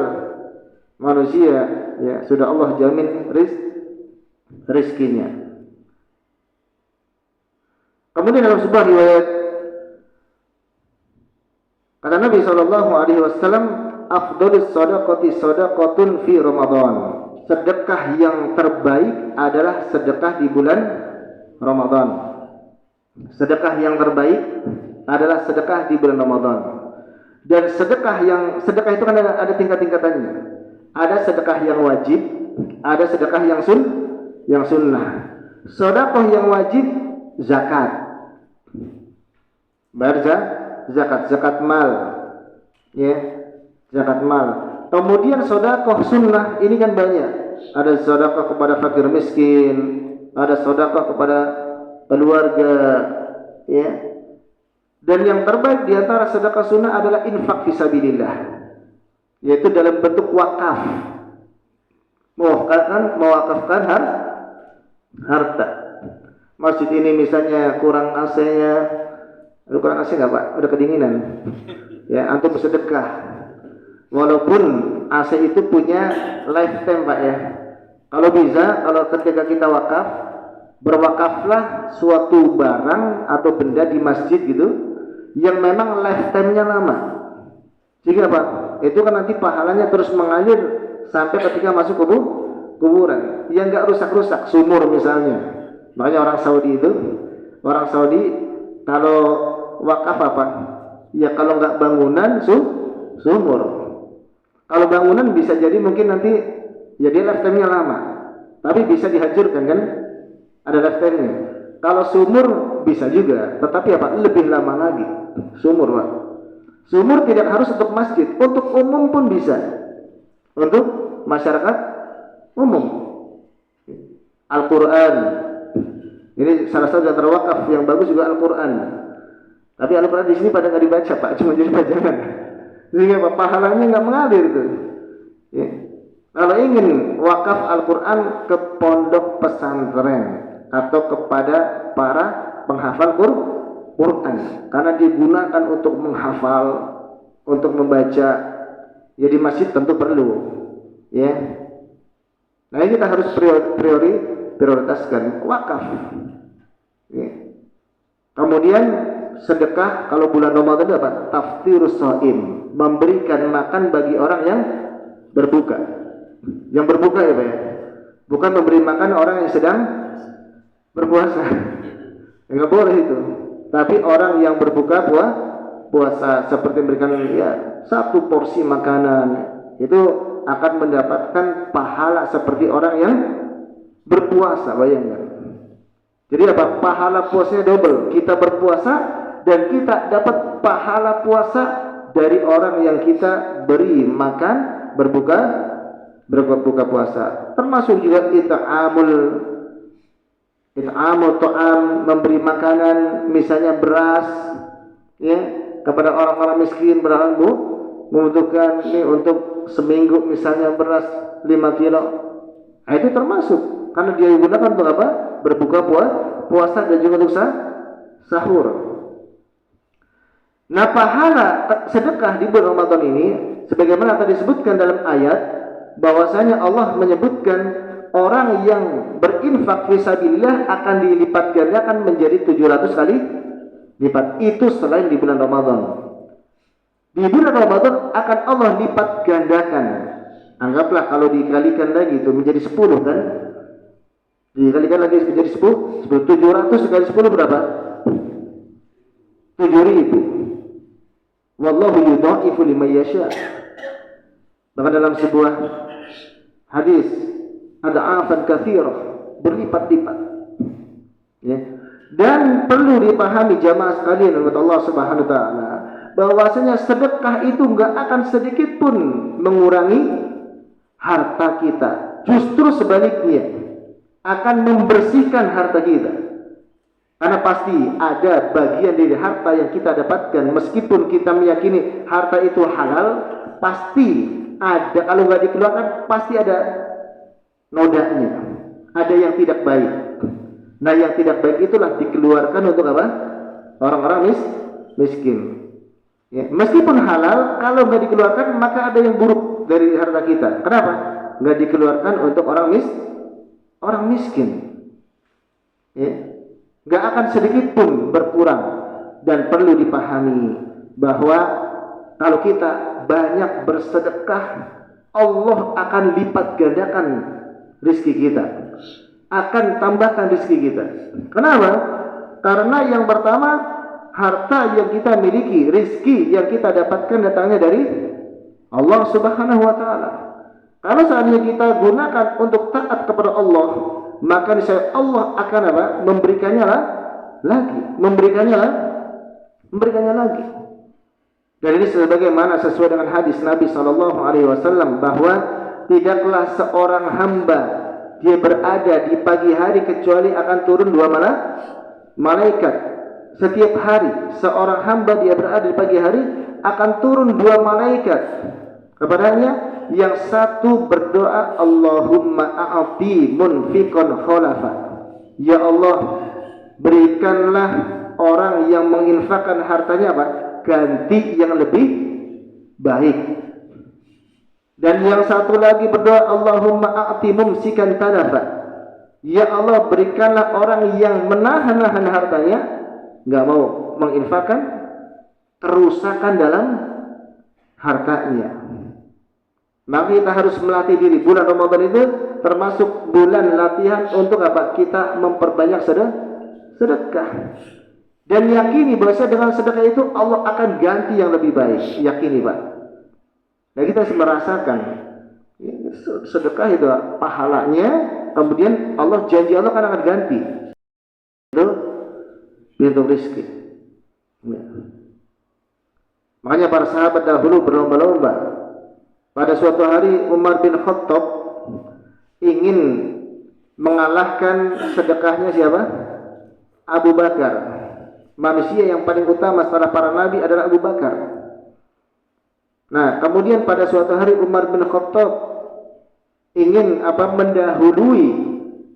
manusia ya sudah Allah jamin rezekinya. Kemudian dalam sebuah riwayat kata Nabi SAW, afdhalus shadaqati shadaqatun fi Ramadan. Sedekah yang terbaik adalah sedekah di bulan Ramadan. Sedekah yang terbaik adalah sedekah di bulan Ramadan. Dan sedekah itu kan ada tingkat-tingkatannya. Ada sedekah yang wajib, ada sedekah yang sunnah. Sedekah yang wajib zakat. Bayar zakat mal. Ya, zakat mal. Kemudian sedekah sunnah ini kan banyak. Ada sedekah kepada fakir miskin, ada sedekah kepada keluarga, ya. Dan yang terbaik di antara sedekah sunnah adalah infak fisabilillah, yaitu dalam bentuk wakaf. Mewakafkan harta. Masjid ini misalnya kurang AC-nya, kurang AC nggak Pak? Udah kedinginan. Ya, antum bersedekah. Walaupun AC itu punya lifetime Pak ya. Kalau bisa, kalau ketika kita wakaf, berwakaflah suatu barang atau benda di masjid gitu yang memang lifetime-nya lama. Sehingga Pak, itu kan nanti pahalanya terus mengalir sampai ketika masuk kuburan. Yang nggak rusak-rusak, sumur misalnya. Makanya orang Saudi kalau wakaf apa? Ya kalau nggak bangunan sumur. Kalau bangunan bisa jadi mungkin nanti ya dia lifetime-nya lama, tapi bisa dihancurkan kan? Ada lifetime-nya. Kalau sumur bisa juga, tetapi apa? Lebih lama lagi. Sumur Pak. Sumur tidak harus untuk masjid, untuk umum pun bisa. Untuk masyarakat umum. Al-Quran. Ini salah satu yang terwakaf yang bagus juga Al-Quran. Tapi Al-Quran di sini pada nggak dibaca Pak, cuma jadi pajangan. Sehingga pahalanya nggak mengalir itu. Ya. Kalau ingin wakaf Al-Quran ke pondok pesantren atau kepada para penghafal Quran, karena digunakan untuk menghafal, untuk membaca. Ya di masjid tentu perlu. Ya. Nah ini kita harus prioritaskan wakaf. Ya. Kemudian sedekah kalau bulan Ramadan itu apa? Taftirus shaim, memberikan makan bagi orang yang berbuka. Yang berbuka ya Pak ya. Bukan memberi makan orang yang sedang berpuasa. Enggak boleh itu. Tapi orang yang berbuka puasa seperti memberikan ya satu porsi makanan itu akan mendapatkan pahala seperti orang yang berpuasa, bayangkan. Jadi apa? Pahala puasanya double. Kita berpuasa dan kita dapat pahala puasa dari orang yang kita beri makan berbuka puasa. Termasuk juga it'amul ta'am, memberi makanan misalnya beras ya kepada orang-orang miskin, membutuhkan ini untuk seminggu misalnya beras 5 kilo. Nah, itu termasuk karena dia digunakan untuk apa? Berbuka puasa dan juga untuk sahur. Nah, pahala sedekah di bulan Ramadan ini sebagaimana tadi disebutkan dalam ayat bahwasanya Allah menyebutkan orang yang berinfak fisabilillah akan dilipat gandakan menjadi 700 kali lipat. Itu selain di bulan Ramadan. Di bulan Ramadan akan Allah lipat gandakan. Anggaplah kalau dikalikan lagi itu menjadi 10 kan? Dikalikan lagi menjadi 10, 700 kali 10 berapa? 7.000. Wallahu yudha'ifu liman yasha. Bahkan dalam sebuah hadis ad'afan katsirah, berlipat-lipat. Ya. Dan perlu dipahami jamaah sekalian oleh Allah Subhanahu wa taala bahwasanya sedekah itu enggak akan sedikit pun mengurangi harta kita. Justru sebaliknya akan membersihkan harta kita. Karena pasti ada bagian dari harta yang kita dapatkan meskipun kita meyakini harta itu halal, pasti ada, kalau nggak dikeluarkan pasti ada nodanya, ada yang tidak baik. Nah, yang tidak baik itulah dikeluarkan untuk apa? Orang-orang miskin. Ya, meskipun halal, kalau nggak dikeluarkan maka ada yang buruk dari harta kita. Kenapa? Nggak dikeluarkan untuk orang miskin. Ya, nggak akan sedikit pun berkurang. Dan perlu dipahami bahwa kalau kita banyak bersedekah, Allah akan lipat gandakan rezeki kita, akan tambahkan rezeki kita. Kenapa? Karena yang pertama, harta yang kita miliki, rezeki yang kita dapatkan datangnya dari Allah Subhanahu wa taala. Kalau seandainya kita gunakan untuk taat kepada Allah, maka niscaya Allah akan apa? Memberikannya lagi. Dan ini sebagaimana sesuai dengan hadis Nabi sallallahu alaihi wasallam bahwa tidaklah seorang hamba dia berada di pagi hari kecuali akan turun 2 malaikat. Setiap hari seorang hamba dia berada di pagi hari akan turun 2 malaikat kepadanya. Yang satu berdoa, Allahumma a'ti munfiqan khalafa. Ya Allah, berikanlah orang yang menginfakkan hartanya apa? Ganti yang lebih baik. Dan yang satu lagi berdoa, Allahumma a'ti mumsikan talafa. Ya Allah, berikanlah orang yang menahan-nahan hartanya, enggak mau menginfakkan, kerusakan dalam hartanya. Maka kita harus melatih diri. Bulan Ramadan itu termasuk bulan latihan untuk apa? Kita memperbanyak sedekah. Dan yakini bahwa dengan sedekah itu Allah akan ganti yang lebih baik. Yakini, Pak. Nah, kita harus merasakan sedekah itu pahalanya, kemudian Allah janji Allah akan ganti. Itu pintu rezeki. Ya. Makanya para sahabat dahulu berlomba-lomba. Pada suatu hari Umar bin Khattab ingin mengalahkan sedekahnya siapa? Abu Bakar. Manusia yang paling utama setelah para nabi adalah Abu Bakar. Nah, kemudian pada suatu hari Umar bin Khattab ingin mendahului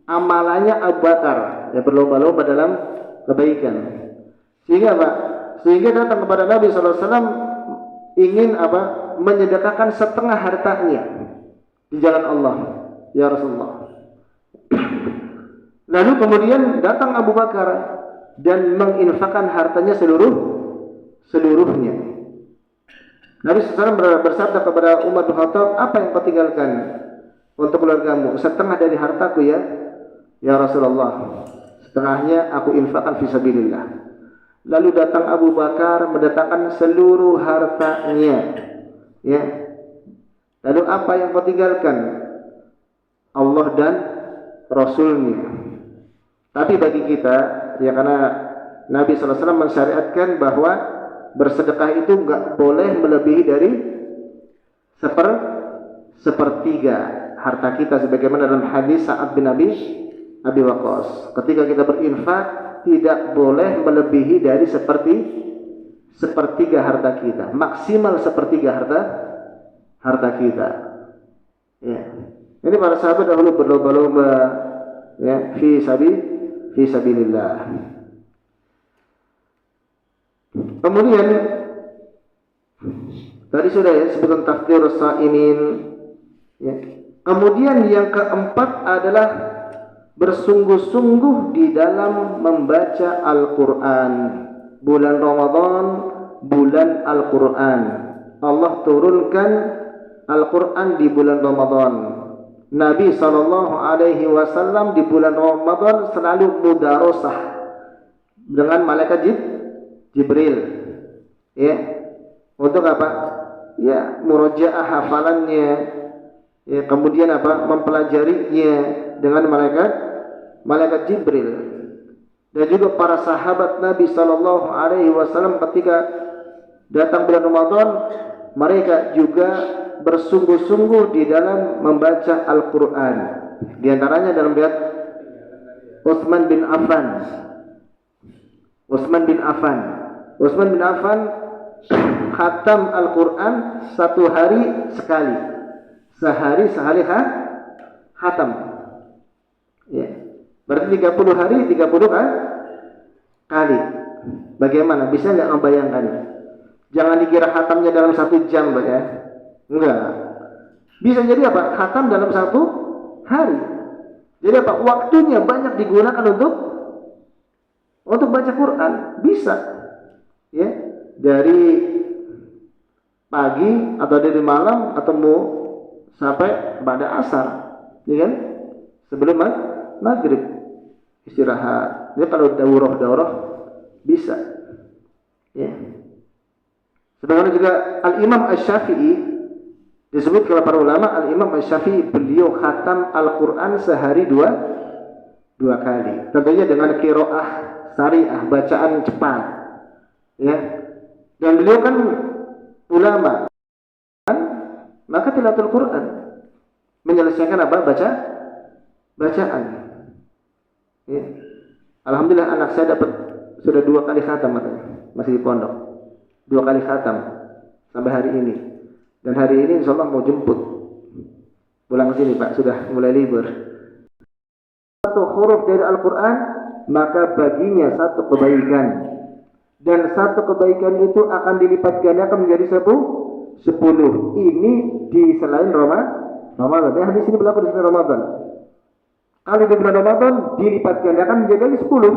amalannya Abu Bakar, ya berlomba-lomba dalam kebaikan. Sehingga datang kepada Nabi sallallahu alaihi wasallam ingin menyedekahkan setengah hartanya di jalan Allah, ya Rasulullah. Lalu kemudian datang Abu Bakar dan menginfakkan hartanya seluruhnya. Nabi SAW bersabda kepada Umar bin Khattab, apa yang kau tinggalkan untuk keluargamu? Setengah dari hartaku ya Rasulullah. Setengahnya aku infakkan fisabilillah. Lalu datang Abu Bakar mendatangkan seluruh hartanya. Ya. Lalu apa yang kau tinggalkan? Allah dan Rasulnya. Tapi bagi kita, ya karena Nabi SAW mensyariatkan bahwa bersedekah itu nggak boleh melebihi dari sepertiga harta kita, sebagaimana dalam hadis Sa'ad bin Abi Waqqas. Ketika kita berinfak tidak boleh melebihi dari sepertiga harta kita, maksimal sepertiga harta kita. Ya. Ini para sahabat dahulu berlomba-lomba ya fi sabilillah. Kemudian tadi sudah ya sebutan tafsir sa'imin ya. Kemudian yang keempat adalah bersungguh-sungguh di dalam membaca Al-Qur'an. Bulan Ramadan, bulan Al-Qur'an. Allah turunkan Al-Qur'an di bulan Ramadan. Nabi SAW di bulan Ramadan selalu mudarosah dengan malaikat Jibril. Ya. Untuk apa? Ya, murojaah hafalannya. Ya, kemudian apa? Mempelajarinya dengan malaikat Jibril. Dan juga para sahabat Nabi SAW ketika datang bulan Ramadan, mereka juga bersungguh-sungguh di dalam membaca Al-Quran. Di antaranya dalam riwayat Utsman bin Affan. Utsman bin Affan khatam Al-Quran satu hari sekali. Sehari khatam. Ya. Berarti 30 hari 30 kali. Bagaimana? Bisa nggak membayangkan? Jangan dikira khatamnya dalam 1 jam, Pak ya. Enggak. Bisa jadi apa? Khatam dalam 1 hari. Jadi apa? Waktunya banyak digunakan untuk baca Quran. Bisa. Ya. Dari pagi atau dari malam atau mau sampai pada asar. Ya kan? Sebelum maghrib istirahat. Jadi kalau daurah bisa. Ya. Sebagaimana juga Al-Imam Asy-Syafi'i disebut oleh para ulama, Al-Imam Asy-Syafi'i beliau khatam Al-Quran sehari dua kali. Tentunya dengan qiraah syariah, bacaan cepat. Ya. Dan beliau kan ulama. Maka tilawatul Quran menyelesaikan apa? Bacaan. Ya. Alhamdulillah anak saya sudah 2 kali khatam masih di pondok. 2 kali khatam sampai hari ini. Dan hari ini insya Allah mau jemput pulang ke sini, Pak, sudah mulai libur. Satu huruf dari Al-Quran maka baginya 1 kebaikan, dan 1 kebaikan itu akan dilipat gandakan menjadi 10. Ini di selain Ramadan. Ya, hadis ini berlaku di selain Ramadan. Kalau di bulan Ramadan dilipat gandakan menjadi 10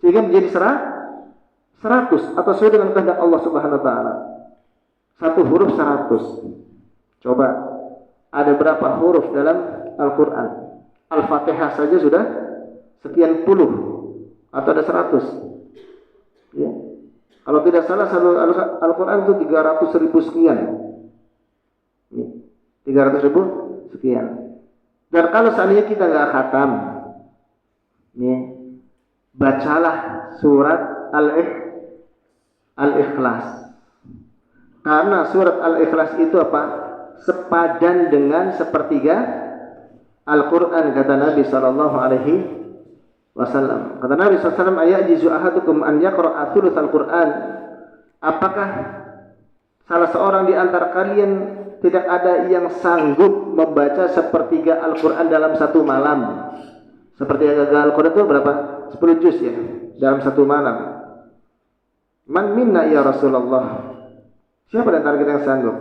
sehingga menjadi 100 atau sesuai dengan kehendak Allah Subhanahu wa taala. 1 huruf 100. Coba ada berapa huruf dalam Al-Qur'an? Al-Fatihah saja sudah sekian puluh atau ada 100. Ya. Kalau tidak salah Al-Qur'an itu 300.000 sekian. 300.000 sekian. Dan kalau seandainya kita nggak khatam, bacalah surat Al-Ikhlas. Karena surat Al-Ikhlas itu apa? Sepadan dengan sepertiga Al-Quran, kata Nabi SAW. Kata Nabi SAW, ayajizu ahadukum an yaqra'a thulutsal Quran. Apakah salah seorang di antara kalian tidak ada yang sanggup membaca sepertiga Al-Quran dalam 1 malam? Sepertiga Al-Quran itu berapa? 10 juz ya, dalam 1 malam. Man minna ya Rasulullah? Siapa di antara kita yang sanggup?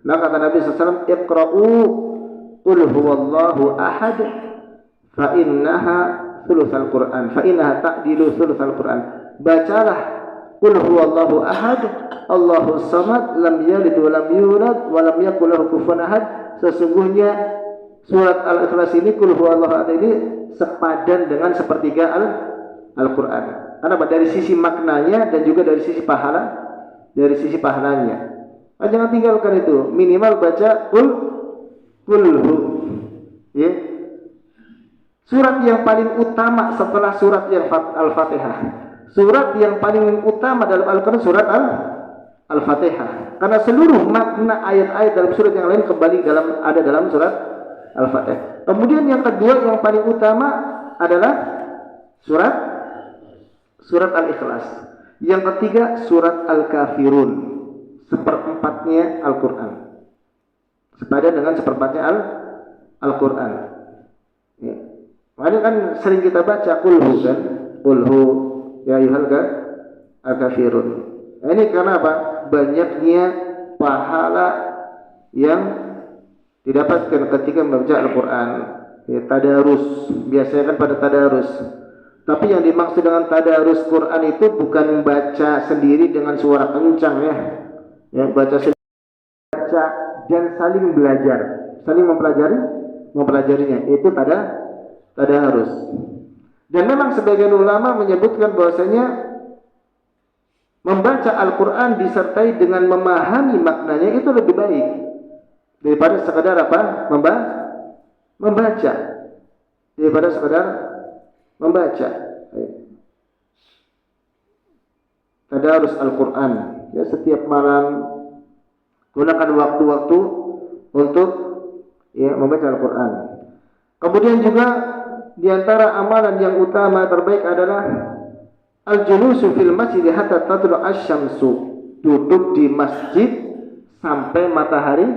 Maka kata Nabi SAW, iqra'u qul huwallahu ahad fa innaha thulutsal Quran, fa innaha ta'dilu thulutsal Quran. Bacalah qul huwallahu ahad, Allahus samad, lam yalid wa lam yulad wa lam yakul lahu kufuwan ahad. Sesungguhnya surat Al-Ikhlas ini, qul huwallahu ahad ini sepadan dengan sepertiga Al-Quran. Karena dari sisi maknanya dan juga dari sisi pahalanya. Jangan tinggalkan itu. Minimal baca qul hu. Ya. Surat yang paling utama setelah surat yang Al-Fatihah. Surat yang paling utama dalam Al-Quran surat Al-Fatihah. Karena seluruh makna ayat-ayat dalam surat yang lain kembali ada dalam surat Al-Fatihah. Kemudian yang kedua yang paling utama adalah surat Al-Ikhlas. Yang ketiga surat Al-Kafirun, seperempatnya Al-Quran, sepadan dengan seperempatnya Al-Quran. Ya. Makanya kan sering kita baca kulhu kan, kulhu ya ayyuhal kafirun. Nah, ini karena apa? Banyaknya pahala yang didapatkan ketika membaca Al-Quran. Ya, tadarus, biasanya kan pada tadarus. Tapi yang dimaksud dengan tadarus Quran itu bukan baca sendiri dengan suara kencang ya. Ya, baca dan saling belajar, saling mempelajarinya. Itu tadarus. Dan memang sebagian ulama menyebutkan bahwasanya membaca Al-Quran disertai dengan memahami maknanya itu lebih baik daripada sekedar apa? Membaca. Daripada sekedar membaca. Tadarus Al-Quran. Ya, setiap malam gunakan waktu-waktu untuk ya membaca Al-Quran. Kemudian juga di antara amalan yang utama terbaik adalah al-julusu fil masjid hatta tatlu asy-syamsu, duduk di masjid sampai matahari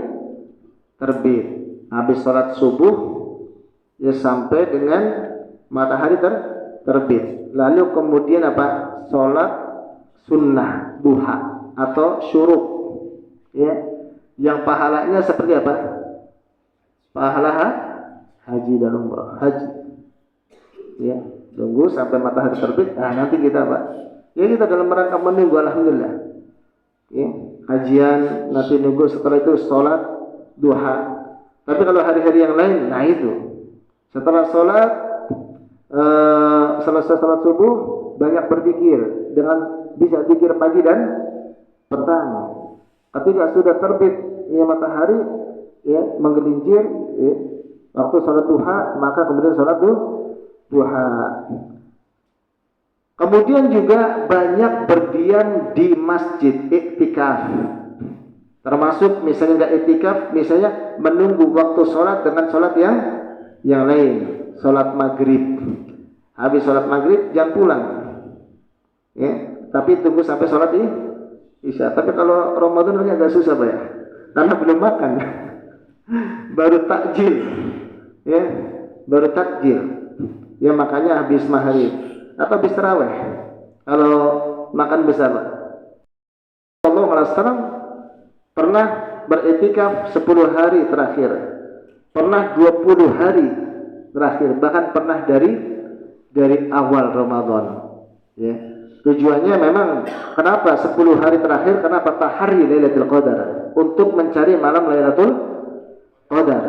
terbit. Habis sholat subuh ya sampai dengan matahari terbit. Lalu kemudian apa? Sholat sunnah duha atau syuruk. Ya, yang pahalanya seperti apa? Pahala haji dan umrah. Haji. Ya, tunggu sampai matahari terbit. Nah, nanti kita apa? Ya, kita dalam rangka menunggu, alhamdulillah. Ya, kajian nanti nunggu, setelah itu sholat duha. Tapi kalau hari-hari yang lain, nah itu setelah sholat selesai sholat subuh banyak berzikir, dengan bisa zikir pagi dan petang. Ketika sudah terbit ya matahari ya menggelincir ya, waktu sholat duha, maka kemudian sholat duha. Kemudian juga banyak berdiam di masjid, iktikaf. Termasuk misalnya enggak iktikaf, misalnya menunggu waktu sholat dengan sholat yang lain, sholat maghrib. Habis sholat maghrib jangan pulang, ya. Tapi tunggu sampai sholat isya. Tapi kalau Ramadan agak susah ya, karena belum makan, baru takjil, ya, baru takjil. Ya makanya habis maghrib atau habis tarawih. Kalau makan besar, Allah Wasallam pernah beriktikaf 10 hari terakhir, pernah 20 hari terakhir, bahkan pernah dari awal Ramadan. Ya. Tujuannya memang kenapa 10 hari terakhir? Kenapa tahari Lailatul Qadar? Untuk mencari malam Lailatul Qadar.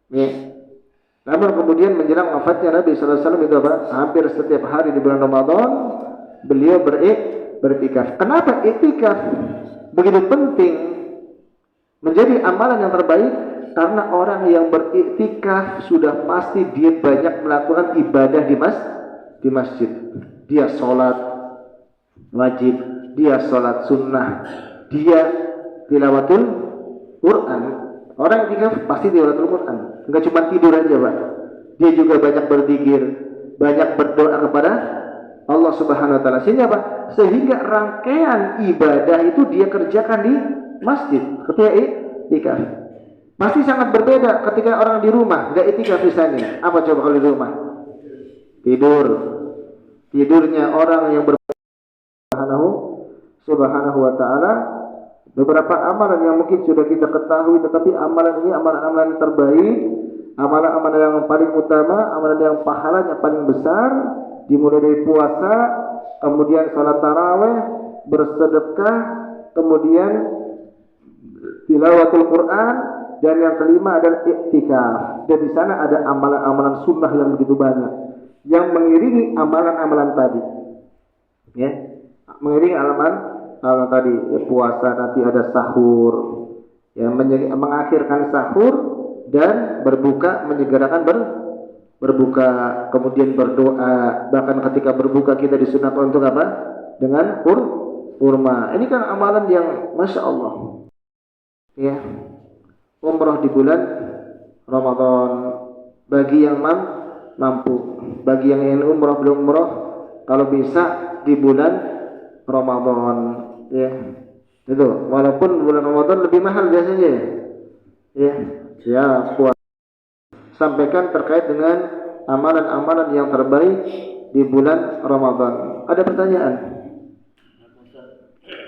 Ya. Namun kemudian menjelang wafatnya Nabi sallallahu alaihi wasallam itu apa? Hampir setiap hari di bulan Ramadan beliau beriktikaf. Kenapa iktikaf begitu penting menjadi amalan yang terbaik? Karena orang yang beriktikaf sudah pasti dia banyak melakukan ibadah di masjid. Dia sholat wajib, dia sholat sunnah, dia tilawatul Quran. Orang iktikaf pasti tilawatul Quran. Enggak cuma tidur aja, Pak. Dia juga banyak berzikir, banyak berdoa kepada Allah Subhanahu wa taala. Sehingga apa? Sehingga rangkaian ibadah itu dia kerjakan di masjid ketika iktikaf. Pasti sangat berbeda ketika orang di rumah, enggak iktikaf misalnya. Apa coba kalau di rumah? Tidur. Tidurnya orang yang Subhanahu wa taala. Beberapa amalan yang mungkin sudah kita ketahui, tetapi amalan ini amalan-amalan yang terbaik, amalan-amalan yang paling utama, amalan yang pahalanya paling besar, dimulai dari puasa, kemudian salat tarawih, bersedekah, kemudian tilawatul Quran, dan yang kelima adalah iktikaf. Dan di sana ada amalan-amalan sunnah yang begitu banyak yang mengiringi amalan-amalan tadi. Ya, mengiringi amalan tadi ya, puasa nanti ada sahur, ya mengakhirkan sahur dan berbuka menyegerakan berbuka, kemudian berdoa, bahkan ketika berbuka kita disunahkan untuk apa? Dengan kurma. Ini kan amalan yang Masya Allah. Ya, umrah di bulan Ramadan bagi yang mampu, bagi yang ingin umrah belum umrah, kalau bisa di bulan Ramadan, ya. Itu walaupun bulan Ramadan lebih mahal biasanya, ya. Ya, sampaikan terkait dengan amalan-amalan yang terbaik di bulan Ramadan. Ada pertanyaan?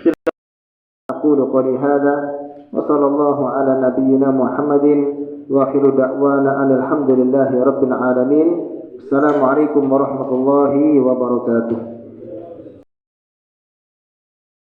Silakan. Aqulu qouli hadza wa sallallahu ala nabiyyina Muhammadin wa akhiru da'wana alhamdulillahi rabbil alamin. Assalamualaikum warahmatullahi wabarakatuh.